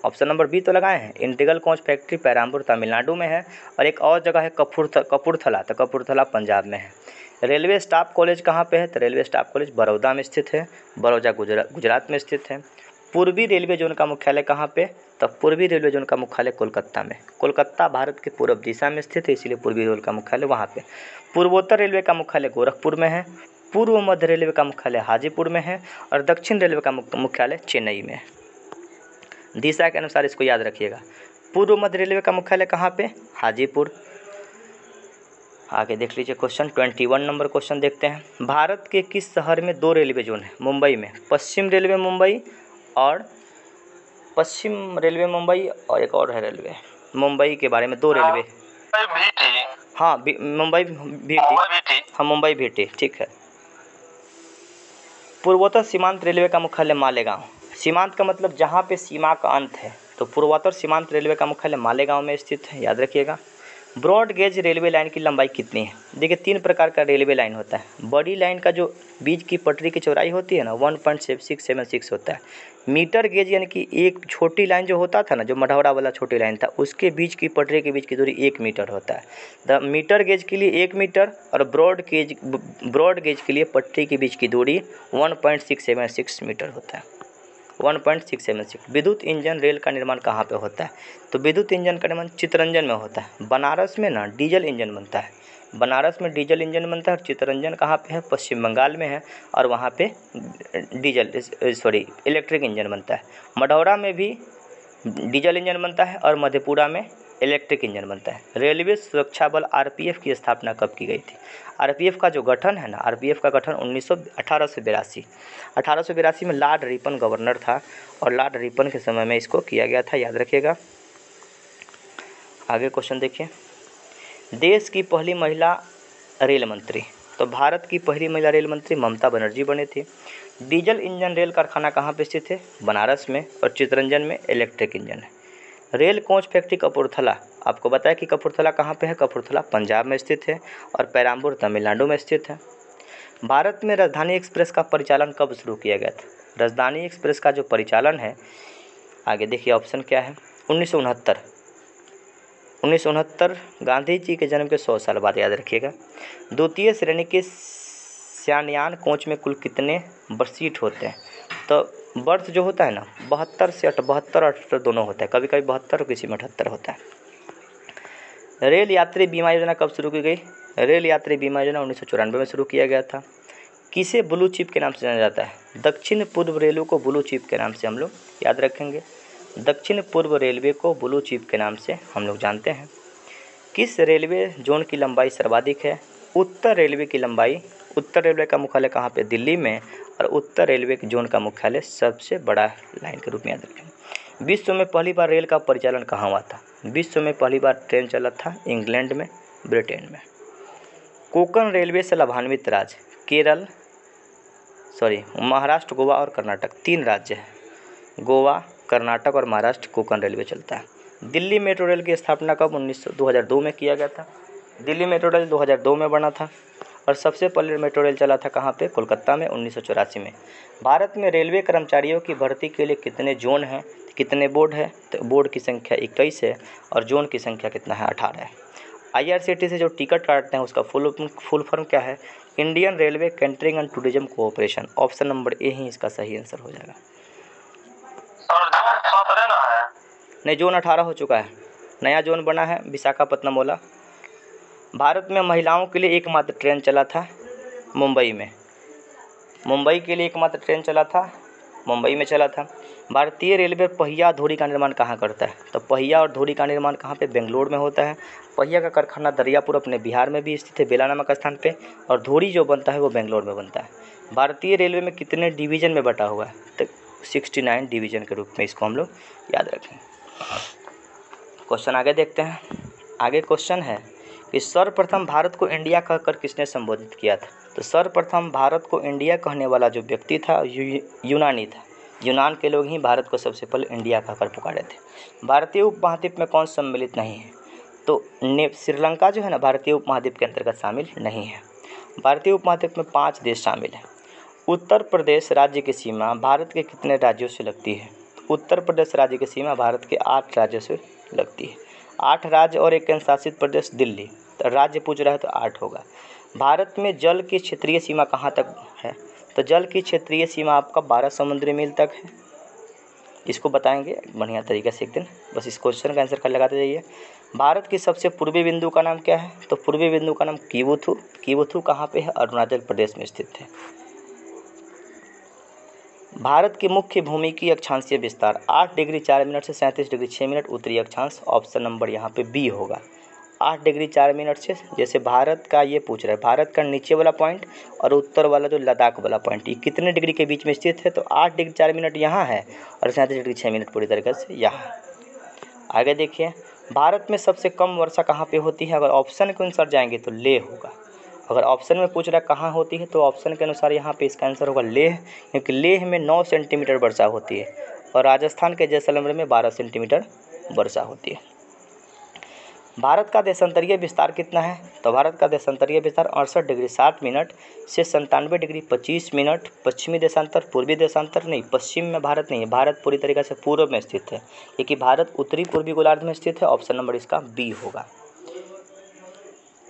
ऑप्शन नंबर बी तो लगाए हैं। Integral coach factory Perambur Tamil Nadu में है और एक और जगह है कपूरथला, तो कपूरथला पंजाब में है। रेलवे स्टाफ कॉलेज कहाँ पे है? तो रेलवे स्टाफ कॉलेज बड़ौदा में स्थित है, बड़ौदा गुजरात में स्थित है। पूर्वी रेलवे जोन का मुख्यालय कहाँ पे? तो पूर्वी रेलवे जोन का मुख्यालय कोलकाता में। कोलकाता भारत के पूर्व दिशा में स्थित है, इसीलिए पूर्वी रेल का मुख्यालय वहाँ पे। पूर्वोत्तर रेलवे का मुख्यालय गोरखपुर में है। पूर्व मध्य रेलवे का मुख्यालय हाजीपुर में है और दक्षिण रेलवे का मुख्यालय चेन्नई में है। दिशा के अनुसार इसको याद रखिएगा। पूर्व मध्य रेलवे का मुख्यालय कहाँ पे? हाजीपुर। आगे देख लीजिए क्वेश्चन 21 नंबर क्वेश्चन देखते हैं। भारत के किस शहर में 2 रेलवे जोन है? मुंबई में। पश्चिम रेलवे मुंबई और एक और है रेलवे मुंबई के बारे में 2 रेलवे। हाँ, मुंबई भी थी, ठीक है। पूर्वोत्तर सीमांत रेलवे का मुख्यालय मालेगांव। सीमांत का मतलब जहाँ पे सीमा का अंत है, तो पूर्वोत्तर सीमांत रेलवे का मुख्यालय मालेगांव में स्थित है, याद रखिएगा। ब्रॉड गेज रेलवे लाइन की लंबाई कितनी है? देखिए 3 प्रकार का रेलवे लाइन होता है। बड़ी लाइन का जो बीच की पटरी की चौड़ाई होती है ना 1.676 होता है। मीटर गेज यानी कि एक छोटी लाइन जो होता था ना, जो मढ़ौरा वाला छोटी लाइन था, उसके बीच की पटरी के बीच की दूरी 1 मीटर होता है। द मीटर गेज के लिए 1 मीटर और ब्रॉड गेज के लिए पटरी के बीच की दूरी 1.676 मीटर होता है। 1.676। विद्युत इंजन रेल का निर्माण कहाँ पे होता है? तो विद्युत इंजन का निर्माण चित्तरंजन में होता है। बनारस में ना डीजल इंजन बनता है। बनारस में डीजल इंजन बनता है और चित्तरंजन कहाँ पे है? पश्चिम बंगाल में है, और वहाँ पे इलेक्ट्रिक इंजन बनता है। मढ़ौरा में भी डीजल इंजन बनता है और मधेपुरा में इलेक्ट्रिक इंजन बनता है। रेलवे सुरक्षा बल आरपीएफ की स्थापना कब की गई थी? आरपीएफ का जो गठन है ना, आरपीएफ का गठन 1882 में लॉर्ड रिपन गवर्नर था, और लॉर्ड रिपन के समय में इसको किया गया था, याद रखिएगा। आगे क्वेश्चन देखिए। देश की पहली महिला रेल मंत्री, तो भारत की पहली महिला रेल मंत्री ममता बनर्जी बनी थी। डीजल इंजन रेल कारखाना कहाँ पे स्थित है? बनारस में, और चित्तरंजन में इलेक्ट्रिक इंजन है। रेल कोच फैक्ट्री कपूरथला, आपको बताया कि कपूरथला कहाँ पे है? कपूरथला पंजाब में स्थित है, और पेराम्बूर तमिलनाडु में स्थित है। भारत में राजधानी एक्सप्रेस का परिचालन कब शुरू किया गया था? राजधानी एक्सप्रेस का जो परिचालन है, आगे देखिए ऑप्शन क्या है। 1969 गांधी जी के जन्म के 100 साल बाद, याद रखिएगा। द्वितीय श्रेणी के शयनयान कोच में कुल कितने सीट होते हैं? तो बर्थ जो होता है ना 72 से 78 दोनों होता है, कभी कभी 72 और किसी में 78 होता है। रेल यात्री बीमा योजना कब शुरू की गई? रेल यात्री बीमा योजना 1994 में शुरू किया गया था। किसे ब्लू चिप के नाम से जाना जाता है? दक्षिण पूर्व रेलवे को ब्लू चिप के नाम से हम लोग याद रखेंगे। दक्षिण पूर्व रेलवे को ब्लू चिप के नाम से हम लोग जानते हैं। किस रेलवे जोन की लंबाई सर्वाधिक है? उत्तर रेलवे की लंबाई, उत्तर रेलवे का मुख्यालय कहाँ पे? दिल्ली में, और उत्तर रेलवे की जोन का मुख्यालय सबसे बड़ा लाइन के रूप में याद रखें। विश्व में पहली बार रेल का परिचालन कहाँ हुआ था? विश्व में पहली बार ट्रेन चला था इंग्लैंड में, ब्रिटेन में। कोंकण रेलवे से लाभान्वित राज्य महाराष्ट्र, गोवा और कर्नाटक, 3 राज्य हैं। गोवा, कर्नाटक और महाराष्ट्र कोंकण रेलवे चलता है। दिल्ली मेट्रो रेल की स्थापना कब? 2002 में किया गया था। दिल्ली मेट्रो रेल 2002 में बना था, और सबसे पहले मेट्रो रेल चला था कहाँ पे? कोलकाता में 1984 में। भारत में रेलवे कर्मचारियों की भर्ती के लिए कितने जोन हैं, कितने बोर्ड है? तो बोर्ड की संख्या 21 है, और जोन की संख्या कितना है? 18 है। IRCTC से जो टिकट काटते हैं उसका फुल फॉर्म क्या है? Indian railway catering and tourism cooperation. Option number A ही इसका सही आंसर हो जाएगा। नहीं, जोन 18 हो चुका है, नया जोन बना है विशाखापत्तनम वाला। भारत में महिलाओं के लिए एकमात्र ट्रेन चला था मुंबई में, मुंबई के लिए एकमात्र ट्रेन चला था, मुंबई में चला था। भारतीय रेलवे पहिया और धुरी का निर्माण कहाँ करता है? तो पहिया और धुरी का निर्माण कहाँ पे? बेंगलोर में होता है। पहिया का कारखाना दरियापुर अपने बिहार में भी स्थित है, बेला नामक स्थान पे, और धुरी जो बनता है वो बेंगलोर में बनता है। भारतीय रेलवे में कितने डिवीज़न में बटा हुआ है? तो 69 डिवीज़न के रूप में इसको हम लोग याद रखें। क्वेश्चन आगे देखते हैं। आगे क्वेश्चन है कि सर्वप्रथम भारत को इंडिया कहकर किसने संबोधित किया था? तो सर्वप्रथम भारत को इंडिया कहने वाला जो व्यक्ति था यूनानी था। यूनान के लोग ही भारत को सबसे पहले इंडिया कहकर पुकारे थे। भारतीय उपमहाद्वीप में कौन सम्मिलित नहीं है? तो श्रीलंका जो है ना भारतीय उपमहाद्वीप के अंतर्गत शामिल नहीं है। भारतीय उपमहाद्वीप में 5 देश शामिल हैं। उत्तर प्रदेश राज्य की सीमा भारत के कितने राज्यों से लगती है? उत्तर प्रदेश राज्य की सीमा भारत के 8 राज्यों से लगती है। 8 राज्य और एक केंद्र शासित प्रदेश दिल्ली। तो राज्य पूछ रहा है तो 8 होगा। भारत में जल की क्षेत्रीय सीमा कहाँ तक है? तो जल की क्षेत्रीय सीमा आपका 12 समुद्री मील तक है। इसको बताएंगे बढ़िया तरीके से एक दिन, बस इस क्वेश्चन का आंसर कर लगाते जाइए। भारत की सबसे पूर्वी बिंदु का नाम क्या है? तो पूर्वी बिंदु का नाम किवुथु। किवुथु कहाँ पे है? अरुणाचल प्रदेश में स्थित है। भारत की मुख्य भूमि की अक्षांशीय विस्तार 8 डिग्री 4 मिनट से 37 डिग्री 6 मिनट उत्तरी अक्षांश। ऑप्शन नंबर यहाँ पे बी होगा। 8 डिग्री 4 मिनट से, जैसे भारत का ये पूछ रहा है, भारत का नीचे वाला पॉइंट और उत्तर वाला जो लद्दाख वाला पॉइंट, ये कितने डिग्री के बीच में स्थित है? तो 8 डिग्री 4 मिनट यहाँ है और 37 डिग्री 6 मिनट पूरी तरीके से यहाँ। आगे देखिए, भारत में सबसे कम वर्षा कहाँ पे होती है? अगर ऑप्शन के अनुसार जाएंगे तो लेह होगा। अगर ऑप्शन में पूछ रहा है कहाँ होती है तो ऑप्शन के अनुसार यहाँ पे इसका आंसर होगा लेह, क्योंकि लेह में 9 सेंटीमीटर वर्षा होती है और राजस्थान के जैसलमेर में 12 सेंटीमीटर वर्षा होती है। भारत का देशांतरीय विस्तार कितना है? तो भारत का देशांतरीय विस्तार 68 डिग्री 60 मिनट से 97 डिग्री 25 मिनट। पश्चिमी देशांतर, पूर्वी देशांतर नहीं, पश्चिम में भारत नहीं है, भारत पूरी तरीके से पूर्व में स्थित है, क्योंकि भारत उत्तरी पूर्वी गोलार्ध में स्थित है। ऑप्शन नंबर इसका बी होगा।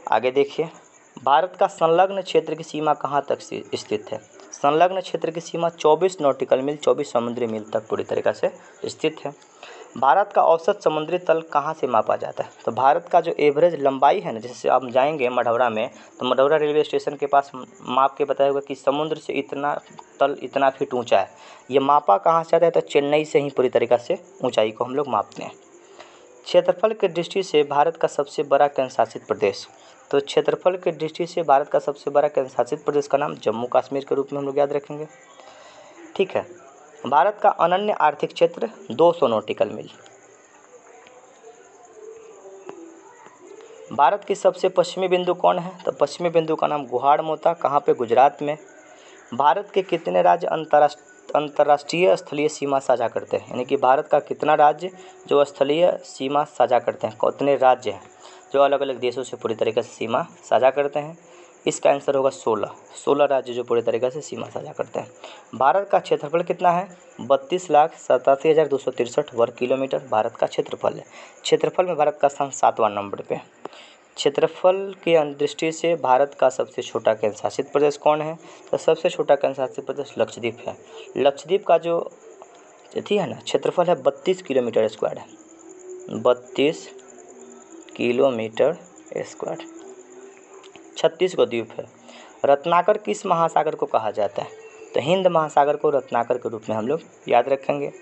आगे देखिए, भारत का संलग्न क्षेत्र की सीमा कहाँ तक स्थित है? संलग्न क्षेत्र की सीमा 24 नॉटिकल मील 24 समुद्री मील तक पूरी तरीके से स्थित है। भारत का औसत समुद्री तल कहाँ से मापा जाता है? तो भारत का जो एवरेज लंबाई है ना, जैसे आप जाएंगे मढ़ौरा में, तो मढ़ौरा रेलवे स्टेशन के पास माप के बताया हुआ कि समुद्र से इतना तल इतना फीट ऊंचा है। ये मापा कहाँ से आता है? तो चेन्नई से ही पूरी तरीक़ा से ऊंचाई को हम लोग मापते हैं। क्षेत्रफल की दृष्टि से भारत का सबसे बड़ा केंद्रशासित प्रदेश, तो क्षेत्रफल की दृष्टि से भारत का सबसे बड़ा केंद्रशासित प्रदेश का नाम जम्मू कश्मीर के रूप में हम लोग याद रखेंगे। ठीक है। भारत का अनन्य आर्थिक क्षेत्र 200 नॉटिकल मील। भारत की सबसे पश्चिमी बिंदु कौन है? तो पश्चिमी बिंदु का नाम गुहाड़ मोता, कहाँ पे? गुजरात में। भारत के कितने राज्य अंतर्राष्ट्रीय स्थलीय सीमा साझा करते हैं? यानी कि भारत का कितना राज्य जो स्थलीय सीमा साझा करते हैं, कितने राज्य हैं जो अलग अलग देशों से पूरी तरीके से सीमा साझा करते हैं? इसका आंसर होगा 16 राज्य जो पूरी तरीके से सीमा साझा करते हैं। भारत का क्षेत्रफल कितना है? 32,87,263 वर्ग किलोमीटर भारत का क्षेत्रफल है। क्षेत्रफल में भारत का स्थान 7वां नंबर पे। क्षेत्रफल की दृष्टि से भारत का सबसे छोटा केंद्रशासित प्रदेश कौन है? तो सबसे छोटा केंद्रशासित प्रदेश लक्षद्वीप है। लक्षद्वीप का जो थी है ना क्षेत्रफल है 32 किलोमीटर स्क्वायर है, 32 किलोमीटर स्क्वायर। 36 को द्वीप है। रत्नाकर किस महासागर को कहा जाता है? तो हिंद महासागर को रत्नाकर के रूप में हम लोग याद रखेंगे।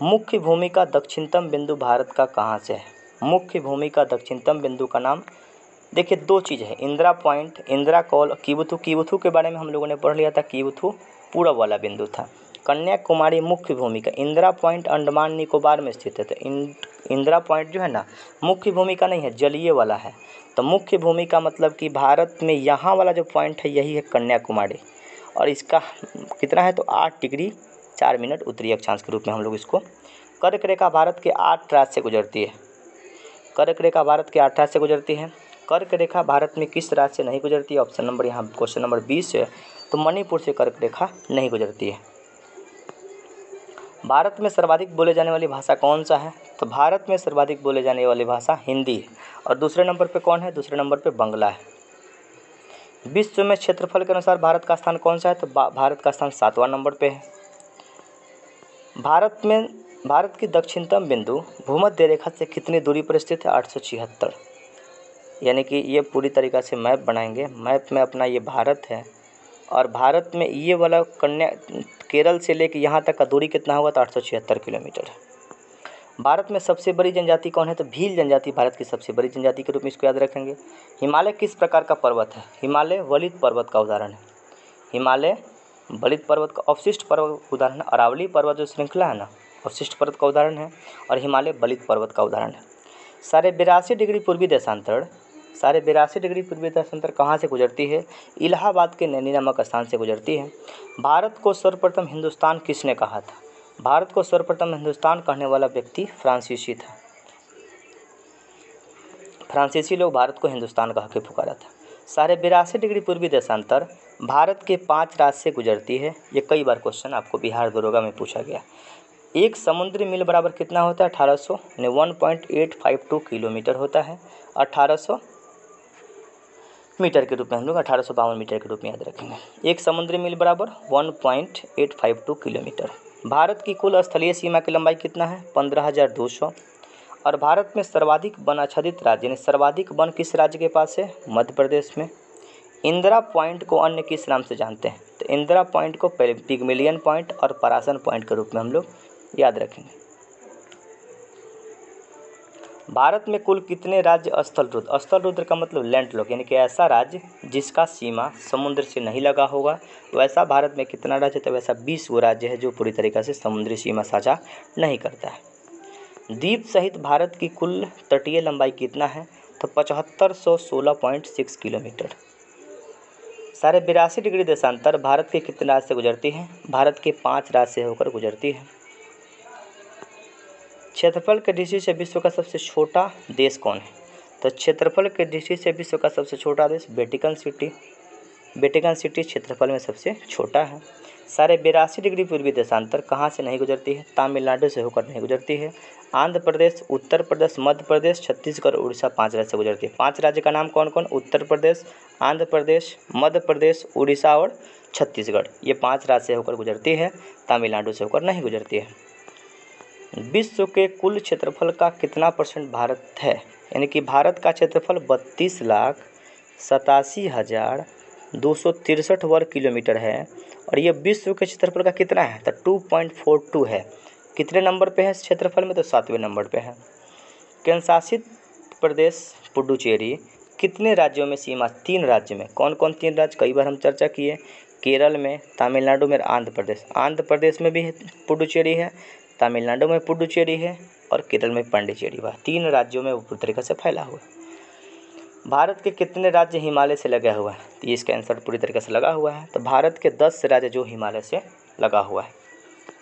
मुख्य भूमि का दक्षिणतम बिंदु भारत का कहाँ से है? मुख्य भूमि का दक्षिणतम बिंदु का नाम देखिए, दो चीज़ है, इंदिरा पॉइंट, इंदिरा कॉल, कीवुथु। कीवुथु के बारे में हम लोगों ने पढ़ लिया था, कीवुथु पूरब वाला बिंदु था। कन्याकुमारी मुख्य भूमिका, इंदिरा पॉइंट अंडमान निकोबार में स्थित है। तो इंदिरा पॉइंट जो है ना मुख्य भूमिका नहीं है, जलीय वाला है। तो मुख्य भूमिका मतलब कि भारत में यहाँ वाला जो पॉइंट है यही है कन्याकुमारी, और इसका कितना है? तो 8 डिग्री 4 मिनट उत्तरी अक्षांश के रूप में हम लोग इसको। कर्क रेखा भारत के 8 राज्य से गुजरती है। कर्क रेखा भारत के 8 राज्य से गुजरती है। कर्क रेखा भारत में किस राज्य से नहीं गुजरती है? ऑप्शन नंबर यहाँ क्वेश्चन नंबर 20 है, तो मणिपुर से कर्क रेखा नहीं गुजरती है। भारत में सर्वाधिक बोले जाने वाली भाषा कौन सा है? तो भारत में सर्वाधिक बोले जाने वाली भाषा हिंदी है। और दूसरे नंबर पे कौन है? दूसरे नंबर पे बांग्ला है। विश्व में क्षेत्रफल के अनुसार भारत का स्थान कौन सा है? तो भारत का स्थान 7वां नंबर पे है। भारत की दक्षिणतम बिंदु भूमध्य रेखा से कितनी दूरी पर स्थित है? 876। यानी कि ये पूरी तरीक़ा से मैप बनाएंगे। मैप में अपना ये भारत है, और भारत में ये वाला केरल से लेके यहाँ तक का दूरी कितना होगा? तो 876 किलोमीटर है। भारत में सबसे बड़ी जनजाति कौन है? तो भील जनजाति भारत की सबसे बड़ी जनजाति के रूप में इसको याद रखेंगे। हिमालय किस प्रकार का पर्वत है? हिमालय वलित पर्वत का उदाहरण है। हिमालय वलित पर्वत का, अवशिष्ट पर्वत का उदाहरण है। अरावली पर्वत जो श्रृंखला है ना, अवशिष्ट पर्वत का उदाहरण है, और हिमालय वलित पर्वत का उदाहरण है। 82.5 डिग्री पूर्वी देशांतर कहाँ से गुजरती है? इलाहाबाद के नैनी नामक स्थान से गुजरती है। भारत को सर्वप्रथम हिंदुस्तान किसने कहा था? भारत को सर्वप्रथम हिंदुस्तान कहने वाला व्यक्ति फ्रांसीसी था। फ्रांसीसी लोग भारत को हिंदुस्तान कह के पुकारा था। 82.5 डिग्री पूर्वी देशांतर भारत के 5 राज्य से गुजरती है। ये कई बार क्वेश्चन आपको बिहार दरोगा में पूछा गया। एक समुद्री मील बराबर कितना होता है? 1800 यानी 1.852 किलोमीटर होता है। 1800 मीटर के रूप में हम लोग 1852 मीटर के रूप में याद रखेंगे। एक समुद्री मील बराबर 1.852 किलोमीटर। भारत की कुल स्थलीय सीमा की लंबाई कितना है? 15,200। और भारत में सर्वाधिक वन आच्छादित राज्य यानी सर्वाधिक वन किस राज्य के पास है? मध्य प्रदेश में। इंदिरा पॉइंट को अन्य किस नाम से जानते हैं? तो इंदिरा पॉइंट को पिग्मेलियन पॉइंट और परासन पॉइंट के रूप में हम लोग याद रखेंगे। भारत में कुल कितने राज्य स्थल रुद्र? स्थल रुद्र का मतलब लैंडलॉक, यानी कि ऐसा राज्य जिसका सीमा समुद्र से नहीं लगा होगा, वैसा भारत में कितना राज्य? तो वैसा 20 वो राज्य है जो पूरी तरीक़े से समुद्री सीमा साझा नहीं करता है। द्वीप सहित भारत की कुल तटीय लंबाई कितना है? तो 7516.6 किलोमीटर। 82.5 डिग्री देशांतर भारत के कितने राज्य से गुजरती है? भारत के 5 राज्य से होकर गुजरती है। क्षेत्रफल की दृष्टि से विश्व का सबसे छोटा देश कौन है? तो क्षेत्रफल के दृष्टि से विश्व का सबसे छोटा देश वेटिकन सिटी। वेटिकन सिटी क्षेत्रफल में सबसे छोटा है। साढ़े 82 डिग्री पूर्वी देशांतर कहाँ से नहीं गुजरती है? तमिलनाडु से होकर नहीं गुजरती है। आंध्र प्रदेश, उत्तर प्रदेश, मध्य प्रदेश, छत्तीसगढ़, उड़ीसा 5 राज्य से गुजरती है। 5 राज्य का नाम कौन कौन? उत्तर प्रदेश, आंध्र प्रदेश, मध्य प्रदेश, उड़ीसा और छत्तीसगढ़। ये 5 राज्य से होकर गुजरती है, तमिलनाडु से होकर नहीं गुजरती है। विश्व के कुल क्षेत्रफल का कितना % भारत है? यानी कि भारत का क्षेत्रफल 32,87,263 वर्ग किलोमीटर है और ये विश्व के क्षेत्रफल का कितना है? तो 2.42 है। कितने नंबर पे है इस क्षेत्रफल में? तो 7वें नंबर पे है। केंद्र शासित प्रदेश पुडुचेरी कितने राज्यों में सीमा? 3 राज्य में। कौन कौन 3 राज्य? कई बार हम चर्चा किए, केरल में, तमिलनाडु में, आंध्र प्रदेश। आंध्र प्रदेश में भी पुडुचेरी है, तमिलनाडु में पुडुचेरी है और केरल में पांडिचेरी हुआ। 3 राज्यों में वो पूरी तरीके से फैला हुआ है। भारत के कितने राज्य हिमालय से लगे हुए हैं? तो इसका आंसर पूरी तरीके से लगा हुआ है। तो भारत के 10 राज्य जो हिमालय से लगा हुआ है।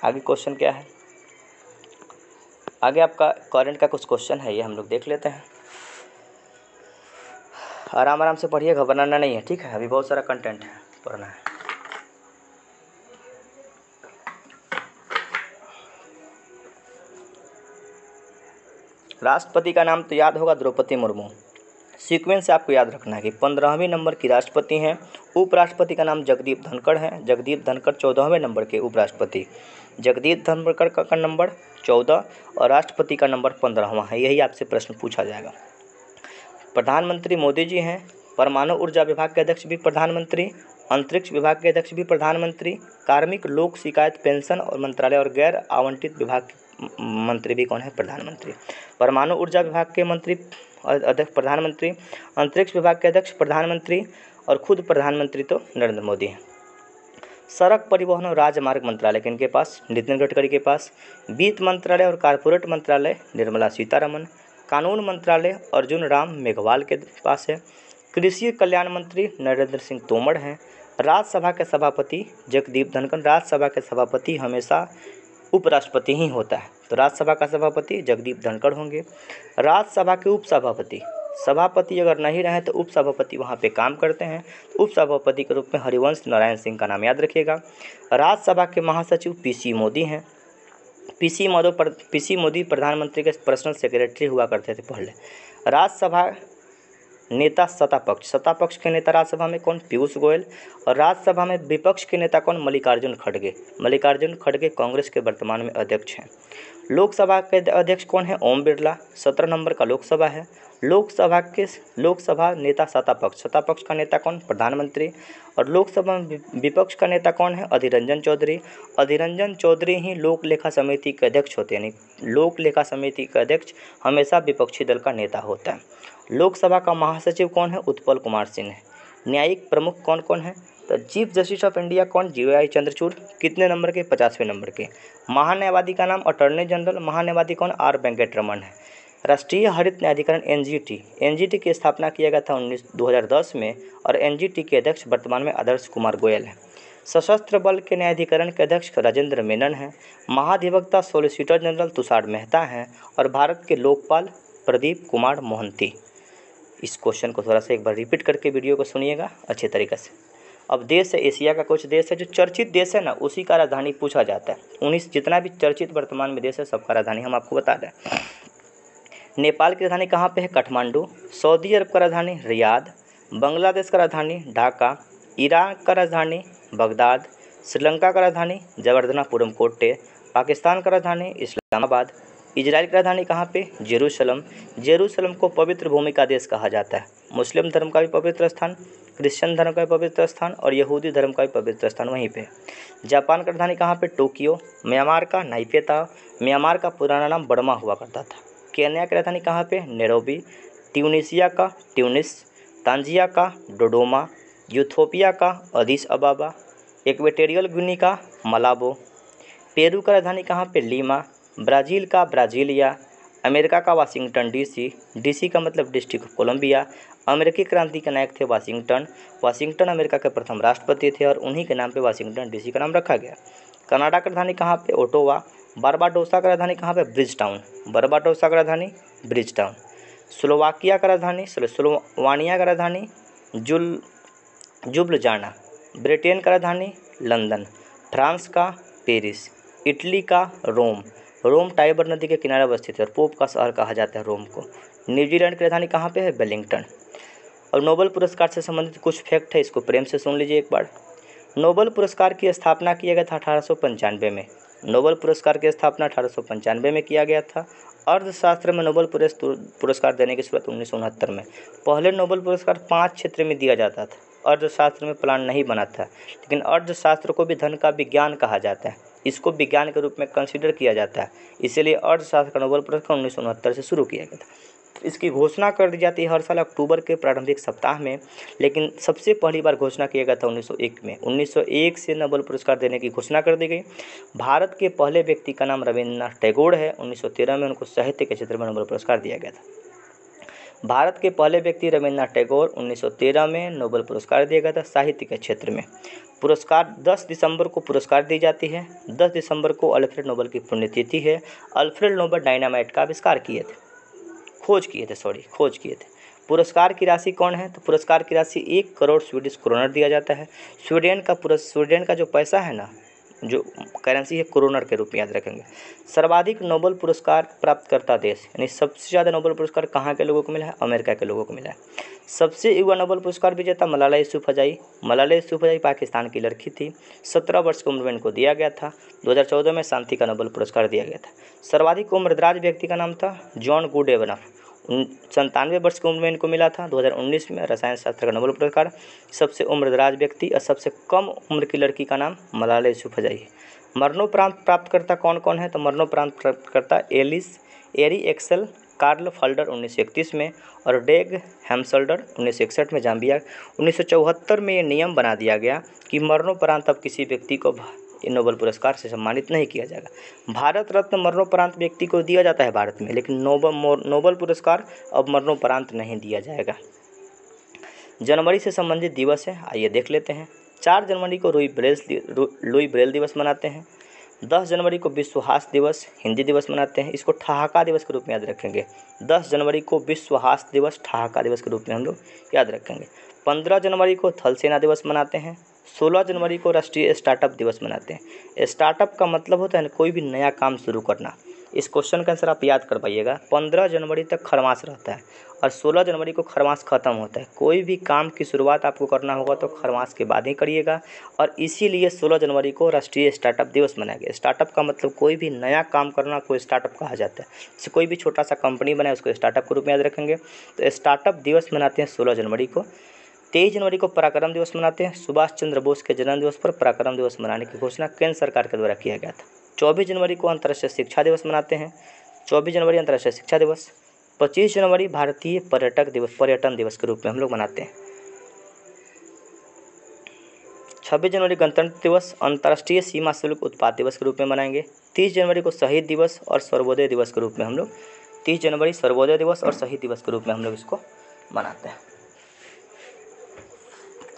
आगे क्वेश्चन क्या है? आगे आपका करंट का कुछ क्वेश्चन है, ये हम लोग देख लेते हैं। आराम आराम से पढ़िए, घबराना नहीं है, ठीक है? अभी बहुत सारा कंटेंट है, पढ़ना है। राष्ट्रपति का नाम तो याद होगा, द्रौपदी मुर्मू। सीक्वेंस से आपको याद रखना है कि 15वें नंबर की राष्ट्रपति हैं। उपराष्ट्रपति का नाम जगदीप धनखड़ है। जगदीप धनखड़ 14वें नंबर के उपराष्ट्रपति। जगदीप धनखड़ का नंबर 14 और राष्ट्रपति का नंबर 15वां है। यही आपसे प्रश्न पूछा जाएगा। प्रधानमंत्री मोदी जी हैं। परमाणु ऊर्जा विभाग के अध्यक्ष भी प्रधानमंत्री, अंतरिक्ष विभाग के अध्यक्ष भी प्रधानमंत्री, कार्मिक लोक शिकायत पेंशन और मंत्रालय और गैर आवंटित विभाग मंत्री भी कौन है? प्रधानमंत्री। परमाणु ऊर्जा विभाग के मंत्री अध्यक्ष प्रधानमंत्री, अंतरिक्ष विभाग के अध्यक्ष प्रधानमंत्री और खुद प्रधानमंत्री तो नरेंद्र मोदी हैं। सड़क परिवहन और राजमार्ग मंत्रालय किनके पास? नितिन गडकरी के पास। वित्त मंत्रालय और कॉर्पोरेट मंत्रालय निर्मला सीतारमण। कानून मंत्रालय अर्जुन राम मेघवाल के पास है। कृषि कल्याण मंत्री नरेंद्र सिंह तोमर हैं। राज्यसभा के सभापति जगदीप धनखड़। राज्यसभा के सभापति हमेशा उपराष्ट्रपति ही होता है, तो राज्यसभा का सभापति जगदीप धनखड़ होंगे। राज्यसभा के उपसभापति, सभापति अगर नहीं रहे तो उपसभापति वहाँ पे काम करते हैं। उपसभापति के रूप में हरिवंश नारायण सिंह का नाम याद रखिएगा। राज्यसभा के महासचिव पीसी मोदी हैं। पीसी मोदी प्रधानमंत्री के पर्सनल सेक्रेटरी हुआ करते थे पहले। राज्यसभा नेता सत्तापक्ष के नेता राज्यसभा में कौन? पीयूष गोयल। और राज्यसभा में विपक्ष के नेता कौन? मल्लिकार्जुन खड़गे कांग्रेस के वर्तमान में अध्यक्ष हैं। लोकसभा के अध्यक्ष कौन है? ओम बिरला। 17 नंबर का लोकसभा है। लोकसभा नेता सत्तापक्ष का नेता कौन? प्रधानमंत्री। और लोकसभा में विपक्ष का नेता कौन है? अधीर रंजन चौधरी ही लोक लेखा समिति के अध्यक्ष होते हैं। यानी लोक लेखा समिति का अध्यक्ष हमेशा विपक्षी दल का नेता होता है। लोकसभा का महासचिव कौन है? उत्पल कुमार सिंह है। न्यायिक प्रमुख कौन कौन है? तो चीफ जस्टिस ऑफ इंडिया कौन? जीवाई चंद्रचूड़। कितने नंबर के? 50वें नंबर के। महान्यायवादी का नाम अटॉर्नी जनरल। महान्यायवादी कौन? आर वेंकटरमण है। राष्ट्रीय हरित न्यायाधिकरण एनजीटी की स्थापना किया गया था 2010 में और एनजीटी के अध्यक्ष वर्तमान में आदर्श कुमार गोयल हैं। सशस्त्र बल के न्यायाधिकरण के अध्यक्ष राजेंद्र मेनन हैं। महाधिवक्ता सॉलिसिटर जनरल तुषार मेहता हैं और भारत के लोकपाल प्रदीप कुमार मोहंती। इस क्वेश्चन को थोड़ा सा एक बार रिपीट करके वीडियो को सुनिएगा अच्छे तरीके से। अब देश है एशिया का कुछ देश है जो चर्चित देश है ना, उसी का राजधानी पूछा जाता है। 19 जितना भी चर्चित वर्तमान में देश है सबका राजधानी हम आपको बता रहे हैं। नेपाल की राजधानी कहाँ पे है? काठमांडू। सऊदी अरब का राजधानी रियाद। बांग्लादेश का राजधानी ढाका। ईरान का राजधानी बगदाद। श्रीलंका का राजधानी जगर्दनापुरम कोट्टे। पाकिस्तान का राजधानी इस्लामाबाद। इजराइल की राजधानी कहाँ पे? जेरूसलम को पवित्र भूमि का देश कहा जाता है। मुस्लिम धर्म का भी पवित्र स्थान, क्रिश्चियन धर्म का भी पवित्र स्थान और यहूदी धर्म का भी पवित्र स्थान वहीं पे। जापान का राजधानी कहाँ पे? टोक्यो। म्यांमार का नाइपीताव। म्यांमार का पुराना नाम बर्मा हुआ करता था। केन्या की राजधानी कहाँ पे? नैरोबी। ट्यूनीशिया का ट्यूनिस। तांजिया का डोडोमा। यूथोपिया का अदीस अबाबा। इक्वेटोरियल गिनी का मलाबो। पेरू का राजधानी कहाँ पे? लीमा। ब्राज़ील का ब्राज़ीलिया। अमेरिका का वाशिंगटन डीसी का मतलब डिस्ट्रिक्ट ऑफ कोलंबिया। अमेरिकी क्रांति के नायक थे वाशिंगटन अमेरिका के प्रथम राष्ट्रपति थे और उन्हीं के नाम पे वाशिंगटन डीसी का नाम रखा गया। कनाडा की राजधानी कहाँ पे? ओटावा। बारबाडोसा की राजधानी कहाँ पे? ब्रिजटाउन। स्लोवाकिया का राजधानी स्लोवानिया का राजधानी जुब्लजाना, ब्रिटेन का राजधानी लंदन, फ्रांस का पेरिस, इटली का रोम, रोम टाइबर नदी के किनारे अवस्थित है और पोप का शहर कहा जाता है रोम को। न्यूजीलैंड की राजधानी कहाँ पे है? वेलिंगटन। और नोबेल पुरस्कार से संबंधित कुछ फैक्ट है, इसको प्रेम से सुन लीजिए एक बार। नोबेल पुरस्कार की स्थापना किया गया था 1895 में। नोबेल पुरस्कार की स्थापना 1895 में किया गया था। अर्थशास्त्र में नोबेल पुरस्कार देने की शुरुआत 1969 में। पहले नोबेल पुरस्कार 5 क्षेत्र में दिया जाता था, अर्थशास्त्र में प्लान नहीं बना था, लेकिन अर्थशास्त्र को भी धन का विज्ञान कहा जाता है, इसको विज्ञान के रूप में कंसीडर किया जाता है, इसीलिए अर्थशास्त्र का नोबेल पुरस्कार 1969 से शुरू किया गया था। इसकी घोषणा कर दी जाती है हर साल अक्टूबर के प्रारंभिक सप्ताह में, लेकिन सबसे पहली बार घोषणा किया गया था 1901 में। 1901 से नोबेल पुरस्कार देने की घोषणा कर दी गई। भारत के पहले व्यक्ति का नाम रविन्द्रनाथ टैगोर है। 1913 में उनको साहित्य के क्षेत्र में नोबेल पुरस्कार दिया गया था। भारत के पहले व्यक्ति रविन्द्रनाथ टैगोर 1913 में नोबेल पुरस्कार दिया गया था साहित्य के क्षेत्र में। पुरस्कार 10 दिसंबर को पुरस्कार दी जाती है। 10 दिसंबर को अल्फ्रेड नोबेल की पुण्यतिथि है। अल्फ्रेड नोबेल डायनामाइट का आविष्कार खोज किए थे। पुरस्कार की राशि कौन है? तो पुरस्कार की राशि 1 करोड़ स्वीडिश क्रोनर दिया जाता है। स्वीडन का जो पैसा है ना, जो करेंसी है, क्रोनर के रूप में याद रखेंगे। सर्वाधिक नोबेल पुरस्कार प्राप्तकर्ता देश, यानी सबसे ज़्यादा नोबेल पुरस्कार कहाँ के लोगों को मिला है? अमेरिका के लोगों को मिला है। सबसे युवा नोबेल पुरस्कार विजेता मलाला यूसुफजई पाकिस्तान की लड़की थी। 17 वर्ष की उम्र में इनको दिया गया था। 2014 में शांति का नोबेल पुरस्कार दिया गया था। सर्वाधिक उम्रदराज व्यक्ति का नाम था जॉन गुडेवनफ। 97 वर्ष की उम्र में इनको मिला था। 2019 में रसायन शास्त्र का नोबेल पुरस्कार। सबसे उम्रदराज व्यक्ति और सबसे कम उम्र की लड़की का नाम मलाला यूसुफजई है। मरणोपरांत प्राप्तकर्ता कौन कौन है? तो मरणोपरांत प्राप्तकर्ता एरी एक्सेल कार्ल फल्डर 1931 में और डेग हेम्सल्डर 1961 में जाम्बिया। 1974 में ये नियम बना दिया गया कि मरणोपरांत अब किसी व्यक्ति को नोबेल पुरस्कार से सम्मानित नहीं किया जाएगा। भारत रत्न मरणोपरांत व्यक्ति को दिया जाता है भारत में, लेकिन नोबेल पुरस्कार अब मरणोपरांत नहीं दिया जाएगा। जनवरी से संबंधित दिवस है, आइए देख लेते हैं। 4 जनवरी को लुई ब्रेल दिवस मनाते हैं। 10 जनवरी को विश्व हास्य दिवस हिंदी दिवस मनाते हैं, इसको ठहाका दिवस के रूप में याद रखेंगे। 10 जनवरी को विश्व हास्य दिवस ठहाका दिवस के रूप में हम लोग याद रखेंगे। 15 जनवरी को थल सेना दिवस मनाते हैं। 16 जनवरी को राष्ट्रीय स्टार्टअप दिवस मनाते हैं। स्टार्टअप का मतलब होता है कोई भी नया काम शुरू करना। इस क्वेश्चन का आंसर आप याद कर पाइएगा। 15 जनवरी तक खरमास रहता है और 16 जनवरी को खरमास ख़त्म होता है। कोई भी काम की शुरुआत आपको करना होगा तो खरमास के बाद ही करिएगा, और इसीलिए 16 जनवरी को राष्ट्रीय स्टार्टअप दिवस मनाया गया। स्टार्टअप का मतलब कोई भी नया काम करना को स्टार्टअप कहा जाता है। जैसे कोई भी छोटा सा कंपनी बनाए उसको स्टार्टअप के रूप में याद रखेंगे। तो स्टार्टअप दिवस मनाते हैं 16 जनवरी को। 23 जनवरी को पराक्रम दिवस मनाते हैं। सुभाष चंद्र बोस के जन्म दिवस पर पराक्रम दिवस मनाने की घोषणा केंद्र सरकार के द्वारा किया गया था। 24 जनवरी को अंतर्राष्ट्रीय शिक्षा दिवस मनाते हैं। 24 जनवरी अंतर्राष्ट्रीय शिक्षा दिवस। 25 जनवरी भारतीय पर्यटन दिवस के रूप में हम लोग मनाते हैं। 26 जनवरी गणतंत्र दिवस अंतर्राष्ट्रीय सीमा शुल्क उत्पाद दिवस के रूप में मनाएंगे। 30 जनवरी को शहीद दिवस और सर्वोदय दिवस के रूप में हम लोग 30 जनवरी सर्वोदय दिवस और शहीद दिवस के रूप में हम लोग इसको मनाते हैं।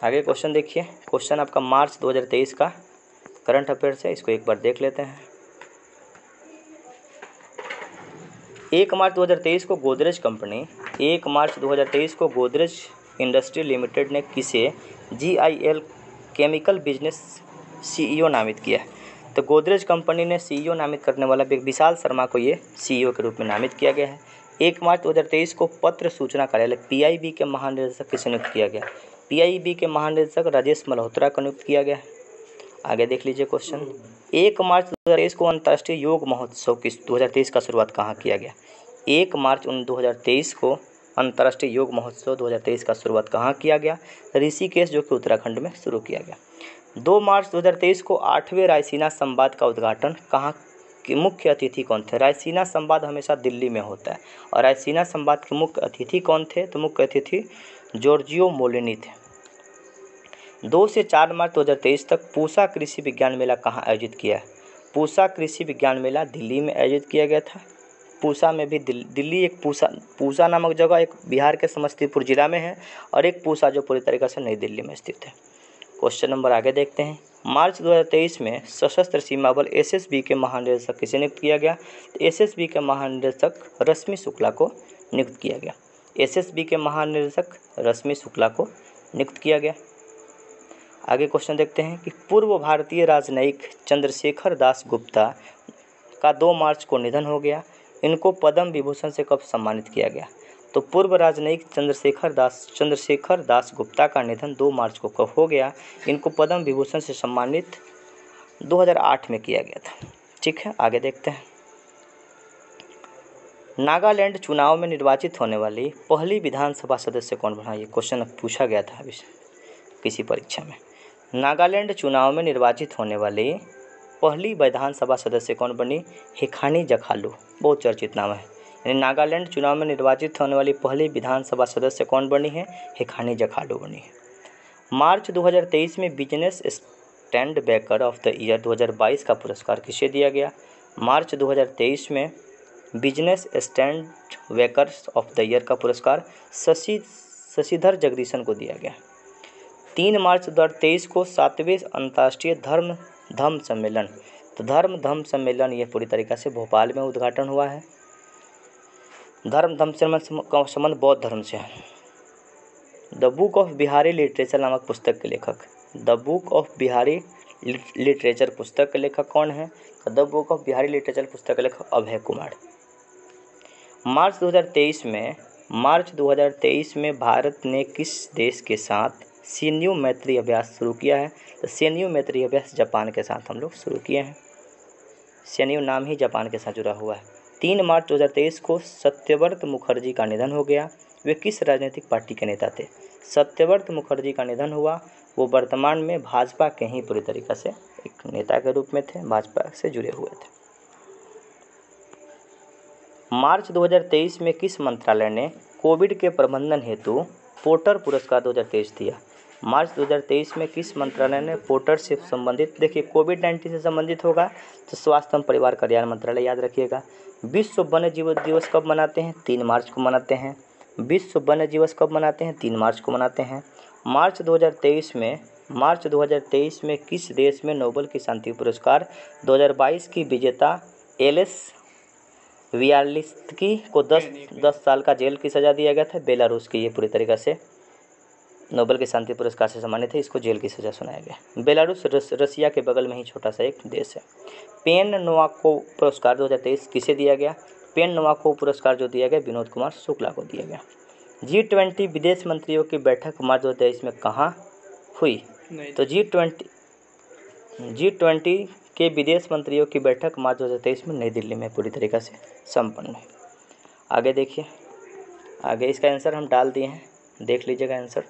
आगे क्वेश्चन देखिए। क्वेश्चन आपका मार्च 2023 का करंट अफेयर्स है, इसको एक बार देख लेते हैं। 1 मार्च 2023 को गोदरेज इंडस्ट्री लिमिटेड ने किसे GIL केमिकल बिजनेस CEO नामित किया है? तो गोदरेज कंपनी ने CEO नामित करने वाला विशाल शर्मा को ये CEO के रूप में नामित किया गया है। 1 मार्च 2023 को पत्र सूचना कार्यालय PIB के महानिदेशक किसे नियुक्त किया गया? PIB के महानिदेशक राजेश मल्होत्रा को नियुक्त किया गया है। आगे देख लीजिए क्वेश्चन। 1 मार्च 2023 को अंतर्राष्ट्रीय योग महोत्सव की 2023 का शुरुआत कहाँ किया गया? 1 मार्च 2023 को अंतर्राष्ट्रीय योग महोत्सव 2023 का शुरुआत कहाँ किया गया? ऋषिकेश, जो कि उत्तराखंड में शुरू किया गया। 2 मार्च 2023 को 8वें रायसीना संवाद का उद्घाटन कहाँ के मुख्य अतिथि कौन थे? रायसीना संवाद हमेशा दिल्ली में होता है और रायसीना संवाद के मुख्य अतिथि कौन थे? तो मुख्य अतिथि जॉर्जियो मोलिनी थे। 2 से 4 मार्च 2023 तक पूसा कृषि विज्ञान मेला कहाँ आयोजित किया है? पूसा कृषि विज्ञान मेला दिल्ली में आयोजित किया गया था। पूसा में भी दिल्ली एक पूसा नामक जगह एक बिहार के समस्तीपुर जिला में है और एक पूसा जो पूरी तरीके से नई दिल्ली में स्थित है। क्वेश्चन नंबर आगे देखते हैं। मार्च 2023 में सशस्त्र सीमा बल SSB के महानिदेशक किसे नियुक्त किया गया? तो SSB के महानिदेशक रश्मि शुक्ला को नियुक्त किया गया। एसएसबी के महानिदेशक रश्मि शुक्ला को नियुक्त किया गया। आगे क्वेश्चन देखते हैं कि पूर्व भारतीय राजनयिक चंद्रशेखर दास गुप्ता का 2 मार्च को निधन हो गया। इनको पद्म विभूषण से कब सम्मानित किया गया? तो पूर्व राजनयिक चंद्रशेखर दास गुप्ता का निधन 2 मार्च को कब हो गया? इनको पद्म विभूषण से सम्मानित 2008 में किया गया था। ठीक है, आगे देखते हैं। नागालैंड चुनाव में निर्वाचित होने वाली पहली विधानसभा सदस्य कौन बना? ये क्वेश्चन पूछा गया था अभी किसी परीक्षा में। नागालैंड चुनाव में निर्वाचित होने वाली पहली विधानसभा सदस्य कौन बनी? हिखानी जखालू, बहुत चर्चित नाम है। यानी नागालैंड चुनाव में निर्वाचित होने वाली पहली विधानसभा सदस्य कौन बनी है? हिखानी जखालू बनी है। मार्च 2023 में Business Standard banker of the year 2022 का पुरस्कार किसे दिया गया? मार्च 2023 में Business Standard banker of the year का पुरस्कार शशिधर जगदीशन को दिया गया। 3 मार्च 2023 को 7वें अंतर्राष्ट्रीय धम्म सम्मेलन, तो धम्म सम्मेलन ये पूरी तरीक़ा से भोपाल में उद्घाटन हुआ है। धम्म सम्मेलन का संबंध बौद्ध धर्म से है। The book of Bihari literature नामक पुस्तक के लेखक, the book of Bihari literature पुस्तक के लेखक कौन है? The book of Bihari literature पुस्तक के लेखक अभय कुमार। मार्च 2023 में भारत ने किस देश के साथ सैन्य मैत्री अभ्यास शुरू किया है? तो सैन्य मैत्री अभ्यास जापान के साथ हम लोग शुरू किए हैं। सैन्य नाम ही जापान के साथ जुड़ा हुआ है। 3 मार्च 2023 को सत्यव्रत मुखर्जी का निधन हो गया। वे किस राजनीतिक पार्टी के नेता थे? सत्यव्रत मुखर्जी का निधन हुआ, वो वर्तमान में भाजपा के ही पूरी तरीक़ा से एक नेता के रूप में थे, भाजपा से जुड़े हुए थे। मार्च 2023 में किस मंत्रालय ने कोविड के प्रबंधन हेतु पोर्टर पुरस्कार 2023 दिया? मार्च 2023 में किस मंत्रालय ने पोर्टर से संबंधित, देखिए कोविड-19 से संबंधित होगा तो स्वास्थ्य एवं परिवार कल्याण मंत्रालय याद रखिएगा। विश्व वन्य जीव दिवस कब मनाते हैं? 3 मार्च को मनाते हैं। विश्व वन्य दिवस कब मनाते हैं? 3 मार्च को मनाते हैं। मार्च 2023 में किस देश में नोबेल की शांति पुरस्कार 2022 की विजेता एलिस वियालिस्की को 10 साल का जेल की सज़ा दिया गया था? बेलारूस की ये पूरी तरीक़ा से नोबेल के शांति पुरस्कार से सम्मानित है, इसको जेल की सज़ा सुनाया गया। बेलारूस रसिया के बगल में ही छोटा सा एक देश है। पेन नोवाको पुरस्कार 2023 किसे दिया गया? पेन नोवाको पुरस्कार जो दिया गया विनोद कुमार शुक्ला को दिया गया। G20 विदेश मंत्रियों की बैठक मार्च 2023 में कहाँ हुई? तो G20 के विदेश मंत्रियों की बैठक मार्च 2023 में नई दिल्ली में पूरी तरीक़ा से संपन्न हुई। आगे देखिए, आगे इसका आंसर हम डाल दिए हैं, देख लीजिएगा आंसर,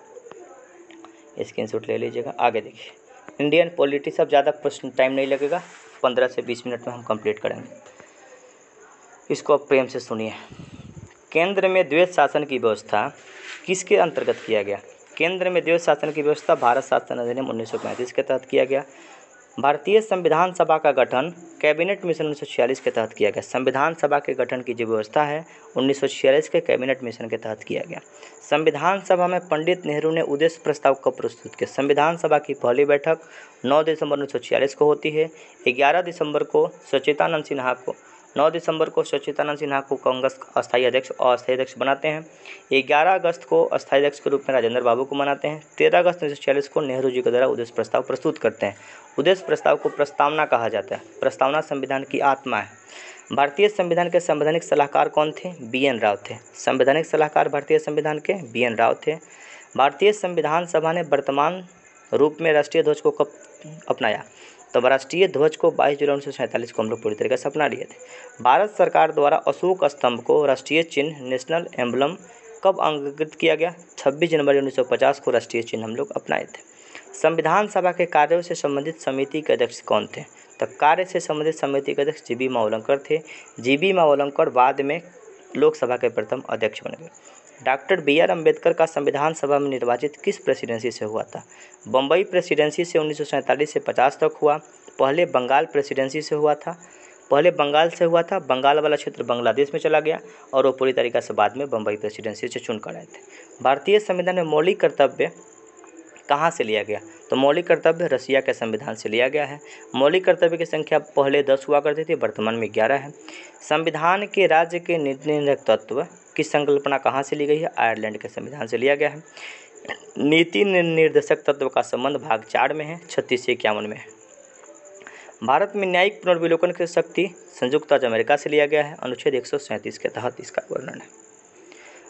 स्क्रीनशॉट ले लीजिएगा। आगे देखिए, इंडियन पॉलिटी, सब ज़्यादा प्रश्न टाइम नहीं लगेगा, 15 से 20 मिनट में हम कंप्लीट करेंगे। इसको आप प्रेम से सुनिए। केंद्र में द्वैध शासन की व्यवस्था किसके अंतर्गत किया गया? केंद्र में द्वैध शासन की व्यवस्था भारत शासन अधिनियम 1935 के तहत किया गया। भारतीय संविधान सभा का गठन कैबिनेट मिशन 1946 के तहत किया गया। संविधान सभा के गठन की जो व्यवस्था है 1946 के कैबिनेट मिशन के तहत किया गया। संविधान सभा में पंडित नेहरू ने उद्देश्य प्रस्ताव कब प्रस्तुत किया? संविधान सभा की पहली बैठक 9 दिसंबर 1946 को होती है। 9 दिसंबर को सच्चिदानंद सिन्हा को कांग्रेस अस्थायी अध्यक्ष और अस्थायी अध्यक्ष बनाते हैं। 11 अगस्त को अस्थायी अध्यक्ष के रूप में राजेंद्र बाबू को मनाते हैं। 13 अगस्त 1946 को नेहरू जी के द्वारा उद्देश्य प्रस्ताव प्रस्तुत करते हैं। उद्देश्य प्रस्ताव को प्रस्तावना कहा जाता है। प्रस्तावना संविधान की आत्मा है। भारतीय संविधान के संवैधानिक सलाहकार कौन थे? BN राव थे। संवैधानिक सलाहकार भारतीय संविधान के BN राव थे। भारतीय संविधान सभा ने वर्तमान रूप में राष्ट्रीय ध्वज को कब अपनाया? तो राष्ट्रीय ध्वज को 22 जुलाई 1947 को हम लोग पूरी तरीके से अपना लिए थे। भारत सरकार द्वारा अशोक स्तंभ को राष्ट्रीय चिन्ह नेशनल एम्बलम कब अंगीकृत किया गया? 26 जनवरी 1950 को राष्ट्रीय चिन्ह हम लोग अपनाए थे। संविधान सभा के कार्यों से संबंधित समिति के अध्यक्ष कौन थे? तो कार्य से संबंधित समिति के अध्यक्ष GB मावलंकर थे। GB मावलंकर बाद में लोकसभा के प्रथम अध्यक्ष बन गए। डॉक्टर BR अम्बेडकर का संविधान सभा में निर्वाचित किस प्रेसिडेंसी से हुआ था? बम्बई प्रेसिडेंसी से 1947 से 50 तक हुआ। पहले बंगाल प्रेसिडेंसी से हुआ था, पहले बंगाल से हुआ था। बंगाल वाला क्षेत्र बांग्लादेश में चला गया और वो पूरी तरीक़े से बाद में बम्बई प्रेसिडेंसी से चुनकर आए थे। भारतीय संविधान में मौलिक कर्तव्य कहाँ से लिया गया? तो मौलिक कर्तव्य रसिया के संविधान से लिया गया है। मौलिक कर्तव्य की संख्या पहले 10 हुआ करती थी, वर्तमान में 11 है। संविधान के राज्य के निर्णायक तत्व की संकल्पना कहाँ से ली गई है? आयरलैंड के संविधान से लिया गया है। नीति निर्देशक तत्व का संबंध भाग 4 में है, 36 से 51 में है। भारत में न्यायिक पुनर्विलोकन की शक्ति संयुक्त राज्य अमेरिका से लिया गया है, अनुच्छेद 137 के तहत इसका वर्णन है।